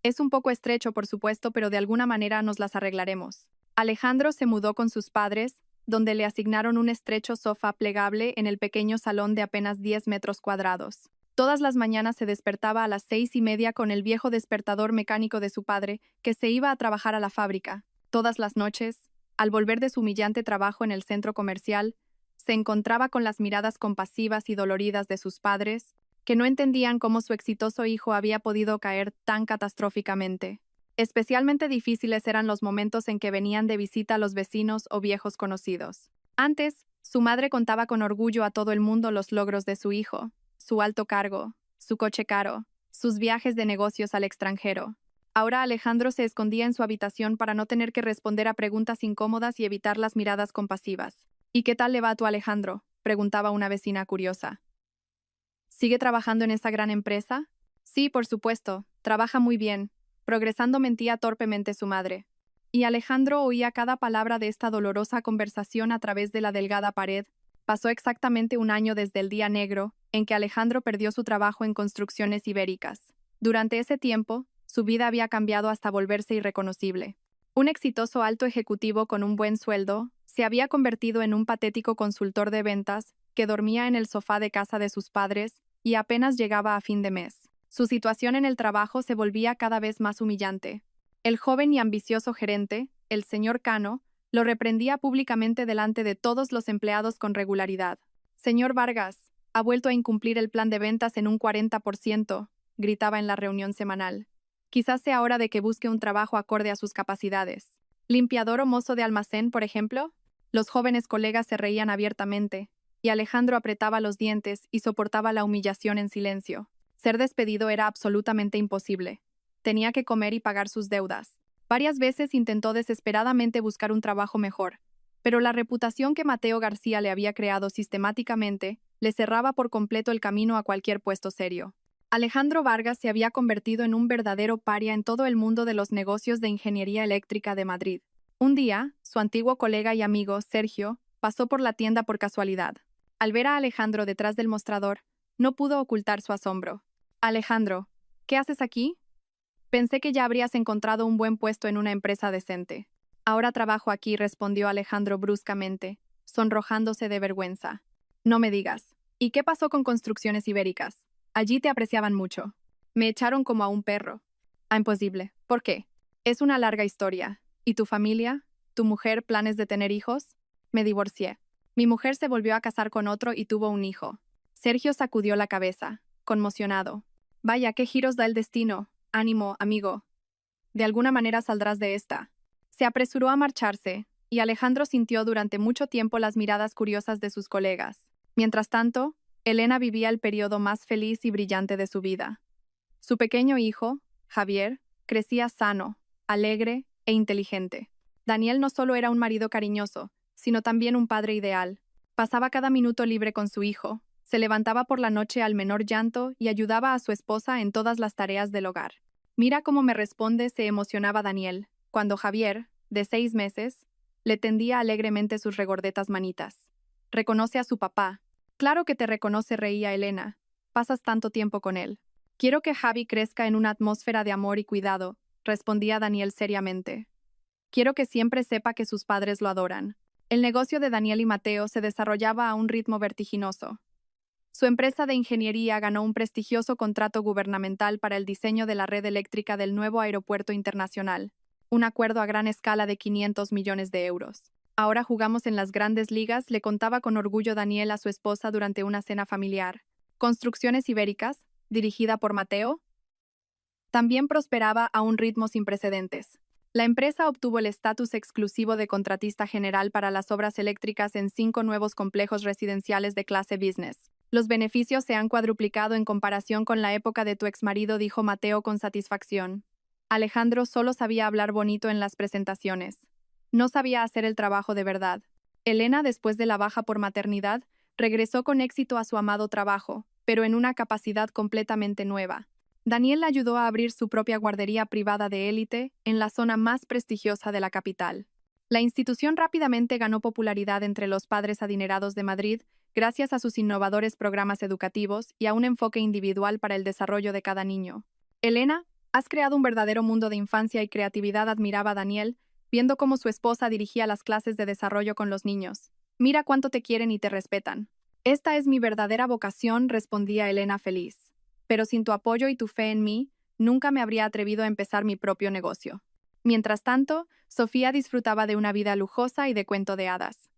Es un poco estrecho, por supuesto, pero de alguna manera nos las arreglaremos. Alejandro se mudó con sus padres, donde le asignaron un estrecho sofá plegable en el pequeño salón de apenas 10 metros cuadrados. Todas las mañanas se despertaba a las 6:30 con el viejo despertador mecánico de su padre, que se iba a trabajar a la fábrica. Todas las noches, al volver de su humillante trabajo en el centro comercial, se encontraba con las miradas compasivas y doloridas de sus padres, que no entendían cómo su exitoso hijo había podido caer tan catastróficamente. Especialmente difíciles eran los momentos en que venían de visita los vecinos o viejos conocidos. Antes, su madre contaba con orgullo a todo el mundo los logros de su hijo, su alto cargo, su coche caro, sus viajes de negocios al extranjero. Ahora Alejandro se escondía en su habitación para no tener que responder a preguntas incómodas y evitar las miradas compasivas. ¿Y qué tal le va a tu Alejandro?, preguntaba una vecina curiosa. ¿Sigue trabajando en esa gran empresa? Sí, por supuesto, trabaja muy bien, progresando, mentía torpemente su madre. Y Alejandro oía cada palabra de esta dolorosa conversación a través de la delgada pared. Pasó exactamente un año desde el día negro en que Alejandro perdió su trabajo en Construcciones Ibéricas. Durante ese tiempo, su vida había cambiado hasta volverse irreconocible. Un exitoso alto ejecutivo con un buen sueldo se había convertido en un patético consultor de ventas que dormía en el sofá de casa de sus padres y apenas llegaba a fin de mes. Su situación en el trabajo se volvía cada vez más humillante. El joven y ambicioso gerente, el señor Cano, lo reprendía públicamente delante de todos los empleados con regularidad. Señor Vargas, ha vuelto a incumplir el plan de ventas en un 40%, gritaba en la reunión semanal. Quizás sea hora de que busque un trabajo acorde a sus capacidades. ¿Limpiador o mozo de almacén, por ejemplo? Los jóvenes colegas se reían abiertamente, y Alejandro apretaba los dientes y soportaba la humillación en silencio. Ser despedido era absolutamente imposible. Tenía que comer y pagar sus deudas. Varias veces intentó desesperadamente buscar un trabajo mejor, pero la reputación que Mateo García le había creado sistemáticamente le cerraba por completo el camino a cualquier puesto serio. Alejandro Vargas se había convertido en un verdadero paria en todo el mundo de los negocios de ingeniería eléctrica de Madrid. Un día, su antiguo colega y amigo, Sergio, pasó por la tienda por casualidad. Al ver a Alejandro detrás del mostrador, no pudo ocultar su asombro. Alejandro, ¿qué haces aquí? Pensé que ya habrías encontrado un buen puesto en una empresa decente. Ahora trabajo aquí, respondió Alejandro bruscamente, sonrojándose de vergüenza. No me digas. ¿Y qué pasó con Construcciones Ibéricas? Allí te apreciaban mucho. Me echaron como a un perro. Ah, imposible. ¿Por qué? Es una larga historia. ¿Y tu familia? ¿Tu mujer, planes de tener hijos? Me divorcié. Mi mujer se volvió a casar con otro y tuvo un hijo. Sergio sacudió la cabeza, conmocionado. Vaya, qué giros da el destino. Ánimo, amigo. De alguna manera saldrás de esta. Se apresuró a marcharse, y Alejandro sintió durante mucho tiempo las miradas curiosas de sus colegas. Mientras tanto, Elena vivía el periodo más feliz y brillante de su vida. Su pequeño hijo, Javier, crecía sano, alegre e inteligente. Daniel no solo era un marido cariñoso, sino también un padre ideal. Pasaba cada minuto libre con su hijo, se levantaba por la noche al menor llanto y ayudaba a su esposa en todas las tareas del hogar. Mira cómo me responde, se emocionaba Daniel, cuando Javier, de 6 meses, le tendía alegremente sus regordetas manitas. Reconoce a su papá. Claro que te reconoce, reía Elena. Pasas tanto tiempo con él. Quiero que Javi crezca en una atmósfera de amor y cuidado, respondía Daniel seriamente. Quiero que siempre sepa que sus padres lo adoran. El negocio de Daniel y Mateo se desarrollaba a un ritmo vertiginoso. Su empresa de ingeniería ganó un prestigioso contrato gubernamental para el diseño de la red eléctrica del nuevo aeropuerto internacional, un acuerdo a gran escala de 500 millones de euros. Ahora jugamos en las grandes ligas, le contaba con orgullo Daniel a su esposa durante una cena familiar. Construcciones Ibéricas, dirigida por Mateo, también prosperaba a un ritmo sin precedentes. La empresa obtuvo el estatus exclusivo de contratista general para las obras eléctricas en 5 nuevos complejos residenciales de clase business. Los beneficios se han cuadruplicado en comparación con la época de tu exmarido, dijo Mateo con satisfacción. Alejandro solo sabía hablar bonito en las presentaciones. No sabía hacer el trabajo de verdad. Elena, después de la baja por maternidad, regresó con éxito a su amado trabajo, pero en una capacidad completamente nueva. Daniel la ayudó a abrir su propia guardería privada de élite en la zona más prestigiosa de la capital. La institución rápidamente ganó popularidad entre los padres adinerados de Madrid gracias a sus innovadores programas educativos y a un enfoque individual para el desarrollo de cada niño. Elena, has creado un verdadero mundo de infancia y creatividad, admiraba a Daniel, viendo cómo su esposa dirigía las clases de desarrollo con los niños. Mira cuánto te quieren y te respetan. Esta es mi verdadera vocación, respondía Elena feliz. Pero sin tu apoyo y tu fe en mí, nunca me habría atrevido a empezar mi propio negocio. Mientras tanto, Sofía disfrutaba de una vida lujosa y de cuento de hadas.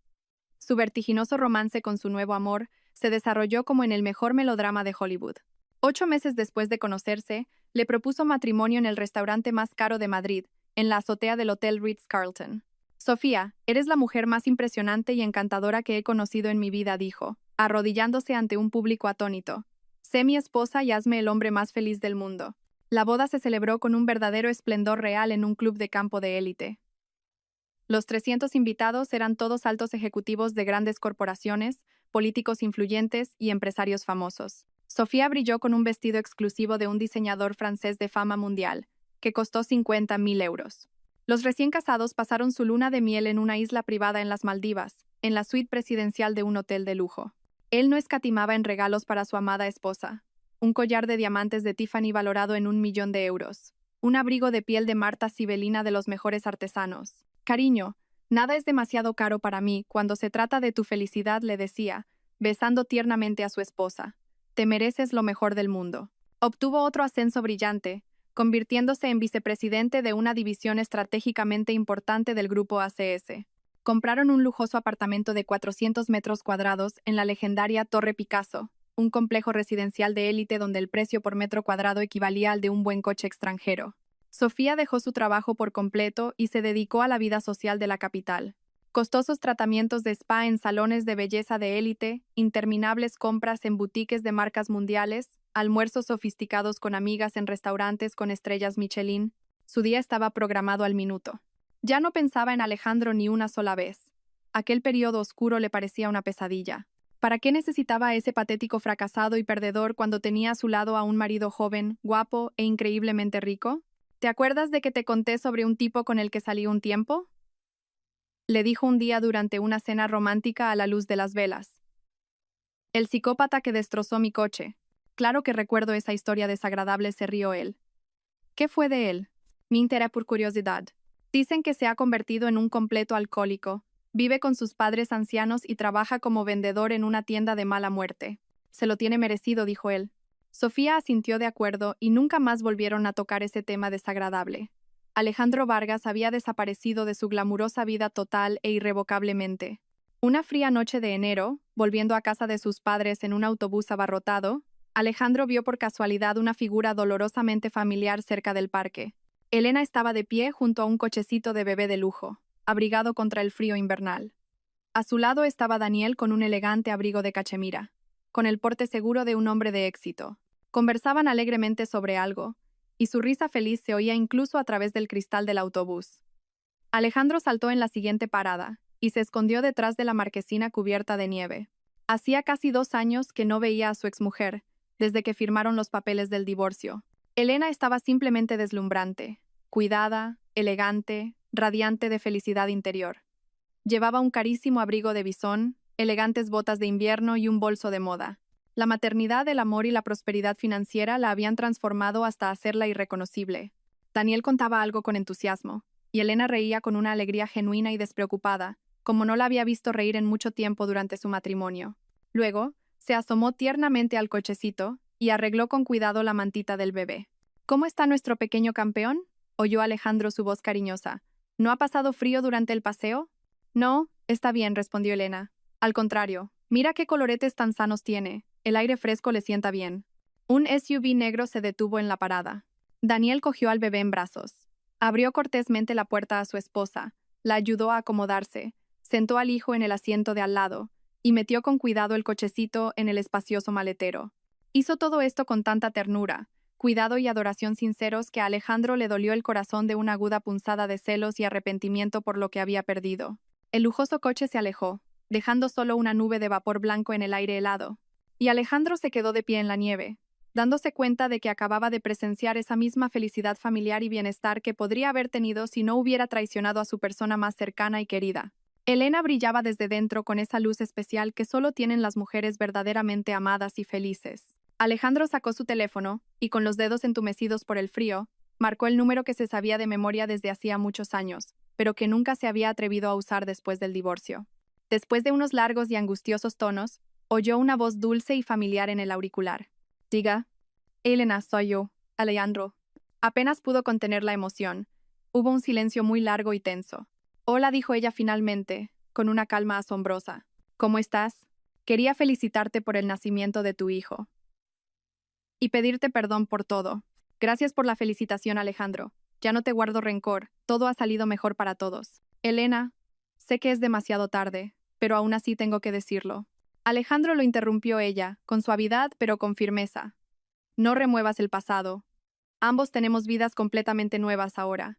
Su vertiginoso romance con su nuevo amor se desarrolló como en el mejor melodrama de Hollywood. 8 meses después de conocerse, le propuso matrimonio en el restaurante más caro de Madrid, en la azotea del Hotel Ritz-Carlton. Sofía, eres la mujer más impresionante y encantadora que he conocido en mi vida, dijo, arrodillándose ante un público atónito. Sé mi esposa y hazme el hombre más feliz del mundo. La boda se celebró con un verdadero esplendor real en un club de campo de élite. Los 300 invitados eran todos altos ejecutivos de grandes corporaciones, políticos influyentes y empresarios famosos. Sofía brilló con un vestido exclusivo de un diseñador francés de fama mundial, que costó 50.000 euros. Los recién casados pasaron su luna de miel en una isla privada en las Maldivas, en la suite presidencial de un hotel de lujo. Él no escatimaba en regalos para su amada esposa. Un collar de diamantes de Tiffany valorado en 1.000.000 de euros. Un abrigo de piel de Marta Sibelina de los mejores artesanos. Cariño, nada es demasiado caro para mí cuando se trata de tu felicidad, le decía, besando tiernamente a su esposa. Te mereces lo mejor del mundo. Obtuvo otro ascenso brillante, convirtiéndose en vicepresidente de una división estratégicamente importante del grupo ACS. Compraron un lujoso apartamento de 400 metros cuadrados en la legendaria Torre Picasso, un complejo residencial de élite donde el precio por metro cuadrado equivalía al de un buen coche extranjero. Sofía dejó su trabajo por completo y se dedicó a la vida social de la capital. Costosos tratamientos de spa en salones de belleza de élite, interminables compras en boutiques de marcas mundiales, almuerzos sofisticados con amigas en restaurantes con estrellas Michelin. Su día estaba programado al minuto. Ya no pensaba en Alejandro ni una sola vez. Aquel periodo oscuro le parecía una pesadilla. ¿Para qué necesitaba a ese patético fracasado y perdedor cuando tenía a su lado a un marido joven, guapo e increíblemente rico? ¿Te acuerdas de que te conté sobre un tipo con el que salí un tiempo? Le dijo un día durante una cena romántica a la luz de las velas. El psicópata que destrozó mi coche. Claro que recuerdo esa historia desagradable, se rió él. ¿Qué fue de él? Me enteré por curiosidad. Dicen que se ha convertido en un completo alcohólico. Vive con sus padres ancianos y trabaja como vendedor en una tienda de mala muerte. Se lo tiene merecido, dijo él. Sofía asintió de acuerdo y nunca más volvieron a tocar ese tema desagradable. Alejandro Vargas había desaparecido de su glamurosa vida total e irrevocablemente. Una fría noche de enero, volviendo a casa de sus padres en un autobús abarrotado, Alejandro vio por casualidad una figura dolorosamente familiar cerca del parque. Elena estaba de pie junto a un cochecito de bebé de lujo, abrigado contra el frío invernal. A su lado estaba Daniel con un elegante abrigo de cachemira, con el porte seguro de un hombre de éxito. Conversaban alegremente sobre algo, y su risa feliz se oía incluso a través del cristal del autobús. Alejandro saltó en la siguiente parada, y se escondió detrás de la marquesina cubierta de nieve. Hacía casi 2 años que no veía a su exmujer, desde que firmaron los papeles del divorcio. Elena estaba simplemente deslumbrante, cuidada, elegante, radiante de felicidad interior. Llevaba un carísimo abrigo de bisón, elegantes botas de invierno y un bolso de moda. La maternidad, el amor y la prosperidad financiera la habían transformado hasta hacerla irreconocible. Daniel contaba algo con entusiasmo, y Elena reía con una alegría genuina y despreocupada, como no la había visto reír en mucho tiempo durante su matrimonio. Luego, se asomó tiernamente al cochecito y arregló con cuidado la mantita del bebé. ¿Cómo está nuestro pequeño campeón?, oyó Alejandro su voz cariñosa. ¿No ha pasado frío durante el paseo? No, está bien, respondió Elena. Al contrario, mira qué coloretes tan sanos tiene. El aire fresco le sienta bien. Un SUV negro se detuvo en la parada. Daniel cogió al bebé en brazos. Abrió cortésmente la puerta a su esposa, la ayudó a acomodarse, sentó al hijo en el asiento de al lado y metió con cuidado el cochecito en el espacioso maletero. Hizo todo esto con tanta ternura, cuidado y adoración sinceros que a Alejandro le dolió el corazón de una aguda punzada de celos y arrepentimiento por lo que había perdido. El lujoso coche se alejó, dejando solo una nube de vapor blanco en el aire helado. Y Alejandro se quedó de pie en la nieve, dándose cuenta de que acababa de presenciar esa misma felicidad familiar y bienestar que podría haber tenido si no hubiera traicionado a su persona más cercana y querida. Elena brillaba desde dentro con esa luz especial que solo tienen las mujeres verdaderamente amadas y felices. Alejandro sacó su teléfono y, con los dedos entumecidos por el frío, marcó el número que se sabía de memoria desde hacía muchos años, pero que nunca se había atrevido a usar después del divorcio. Después de unos largos y angustiosos tonos, oyó una voz dulce y familiar en el auricular. Diga. Elena, soy yo, Alejandro. Apenas pudo contener la emoción. Hubo un silencio muy largo y tenso. Hola, dijo ella finalmente, con una calma asombrosa. ¿Cómo estás? Quería felicitarte por el nacimiento de tu hijo. Y pedirte perdón por todo. Gracias por la felicitación, Alejandro. Ya no te guardo rencor, todo ha salido mejor para todos. Elena, sé que es demasiado tarde, pero aún así tengo que decirlo. Alejandro lo interrumpió ella, con suavidad pero con firmeza. No remuevas el pasado. Ambos tenemos vidas completamente nuevas ahora.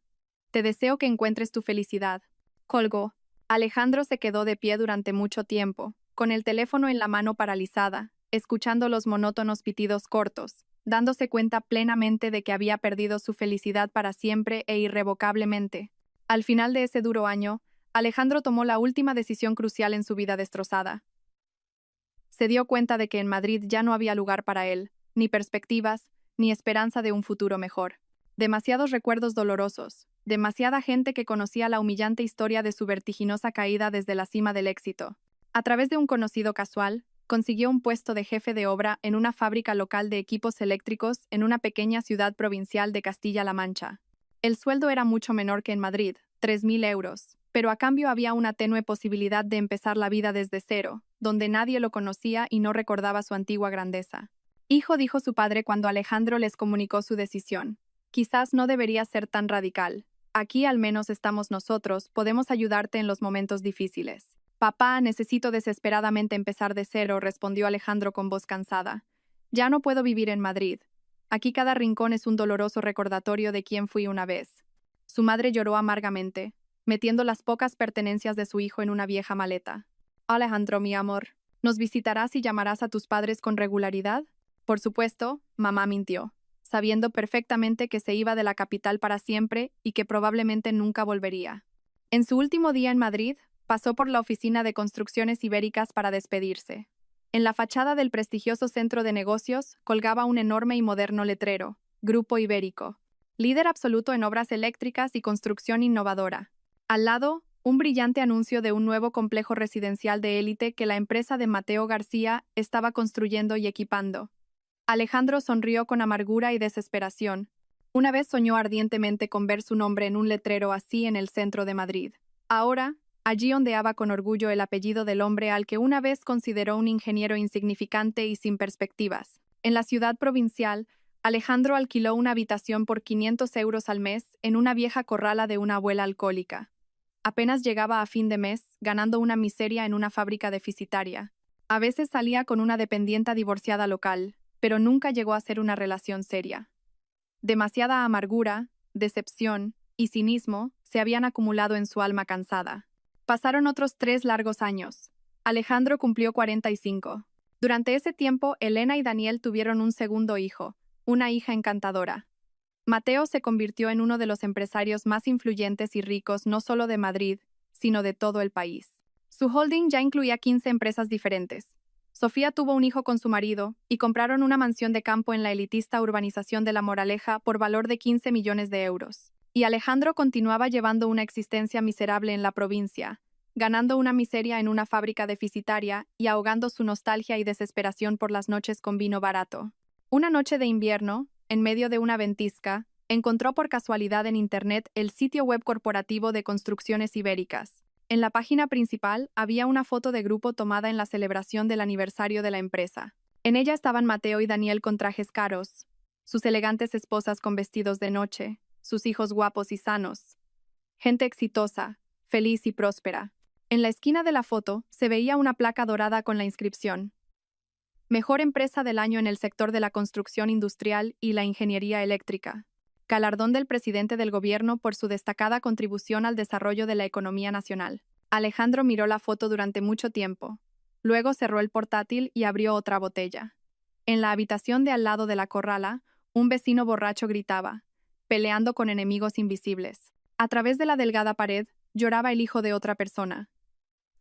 Te deseo que encuentres tu felicidad. Colgó. Alejandro se quedó de pie durante mucho tiempo, con el teléfono en la mano paralizada, escuchando los monótonos pitidos cortos, dándose cuenta plenamente de que había perdido su felicidad para siempre e irrevocablemente. Al final de ese duro año, Alejandro tomó la última decisión crucial en su vida destrozada. Se dio cuenta de que en Madrid ya no había lugar para él, ni perspectivas, ni esperanza de un futuro mejor. Demasiados recuerdos dolorosos, demasiada gente que conocía la humillante historia de su vertiginosa caída desde la cima del éxito. A través de un conocido casual, consiguió un puesto de jefe de obra en una fábrica local de equipos eléctricos en una pequeña ciudad provincial de Castilla-La Mancha. El sueldo era mucho menor que en Madrid, 3.000 euros, pero a cambio había una tenue posibilidad de empezar la vida desde cero, donde nadie lo conocía y no recordaba su antigua grandeza. Hijo, dijo su padre cuando Alejandro les comunicó su decisión. Quizás no debería ser tan radical. Aquí al menos estamos nosotros, podemos ayudarte en los momentos difíciles. Papá, necesito desesperadamente empezar de cero, respondió Alejandro con voz cansada. Ya no puedo vivir en Madrid. Aquí cada rincón es un doloroso recordatorio de quién fui una vez. Su madre lloró amargamente, metiendo las pocas pertenencias de su hijo en una vieja maleta. Alejandro, mi amor, ¿nos visitarás y llamarás a tus padres con regularidad? Por supuesto, mamá mintió, sabiendo perfectamente que se iba de la capital para siempre y que probablemente nunca volvería. En su último día en Madrid, pasó por la oficina de Construcciones Ibéricas para despedirse. En la fachada del prestigioso centro de negocios colgaba un enorme y moderno letrero, Grupo Ibérico, líder absoluto en obras eléctricas y construcción innovadora. Al lado, un brillante anuncio de un nuevo complejo residencial de élite que la empresa de Mateo García estaba construyendo y equipando. Alejandro sonrió con amargura y desesperación. Una vez soñó ardientemente con ver su nombre en un letrero así en el centro de Madrid. Ahora, allí ondeaba con orgullo el apellido del hombre al que una vez consideró un ingeniero insignificante y sin perspectivas. En la ciudad provincial, Alejandro alquiló una habitación por 500 euros al mes en una vieja corrala de una abuela alcohólica. Apenas llegaba a fin de mes, ganando una miseria en una fábrica deficitaria. A veces salía con una dependienta divorciada local, pero nunca llegó a ser una relación seria. Demasiada amargura, decepción y cinismo se habían acumulado en su alma cansada. Pasaron otros 3 largos años. Alejandro cumplió 45. Durante ese tiempo, Elena y Daniel tuvieron un segundo hijo, una hija encantadora. Mateo se convirtió en uno de los empresarios más influyentes y ricos no solo de Madrid, sino de todo el país. Su holding ya incluía 15 empresas diferentes. Sofía tuvo un hijo con su marido y compraron una mansión de campo en la elitista urbanización de La Moraleja por valor de 15 millones de euros. Y Alejandro continuaba llevando una existencia miserable en la provincia, ganando una miseria en una fábrica deficitaria y ahogando su nostalgia y desesperación por las noches con vino barato. Una noche de invierno, en medio de una ventisca, encontró por casualidad en Internet el sitio web corporativo de Construcciones Ibéricas. En la página principal había una foto de grupo tomada en la celebración del aniversario de la empresa. En ella estaban Mateo y Daniel con trajes caros, sus elegantes esposas con vestidos de noche, sus hijos guapos y sanos. Gente exitosa, feliz y próspera. En la esquina de la foto se veía una placa dorada con la inscripción: Mejor empresa del año en el sector de la construcción industrial y la ingeniería eléctrica. Galardón del presidente del gobierno por su destacada contribución al desarrollo de la economía nacional. Alejandro miró la foto durante mucho tiempo. Luego cerró el portátil y abrió otra botella. En la habitación de al lado de la corrala, un vecino borracho gritaba, peleando con enemigos invisibles. A través de la delgada pared, lloraba el hijo de otra persona.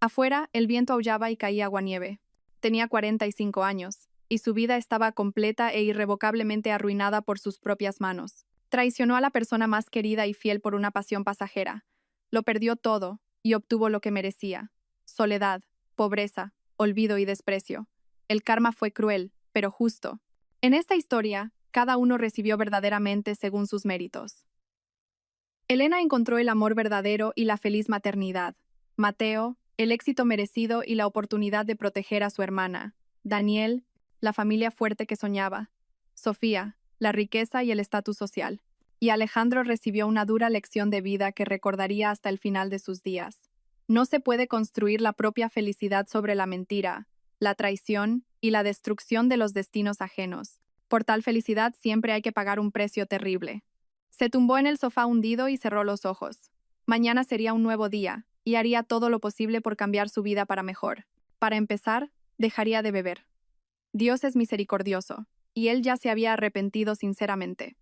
Afuera, el viento aullaba y caía aguanieve. Tenía 45 años, y su vida estaba completa e irrevocablemente arruinada por sus propias manos. Traicionó a la persona más querida y fiel por una pasión pasajera. Lo perdió todo, y obtuvo lo que merecía: soledad, pobreza, olvido y desprecio. El karma fue cruel, pero justo. En esta historia, cada uno recibió verdaderamente según sus méritos. Elena encontró el amor verdadero y la feliz maternidad. Mateo, el éxito merecido y la oportunidad de proteger a su hermana. Daniel, la familia fuerte que soñaba. Sofía, la riqueza y el estatus social. Y Alejandro recibió una dura lección de vida que recordaría hasta el final de sus días. No se puede construir la propia felicidad sobre la mentira, la traición y la destrucción de los destinos ajenos. Por tal felicidad siempre hay que pagar un precio terrible. Se tumbó en el sofá hundido y cerró los ojos. Mañana sería un nuevo día, y haría todo lo posible por cambiar su vida para mejor. Para empezar, dejaría de beber. Dios es misericordioso, y él ya se había arrepentido sinceramente.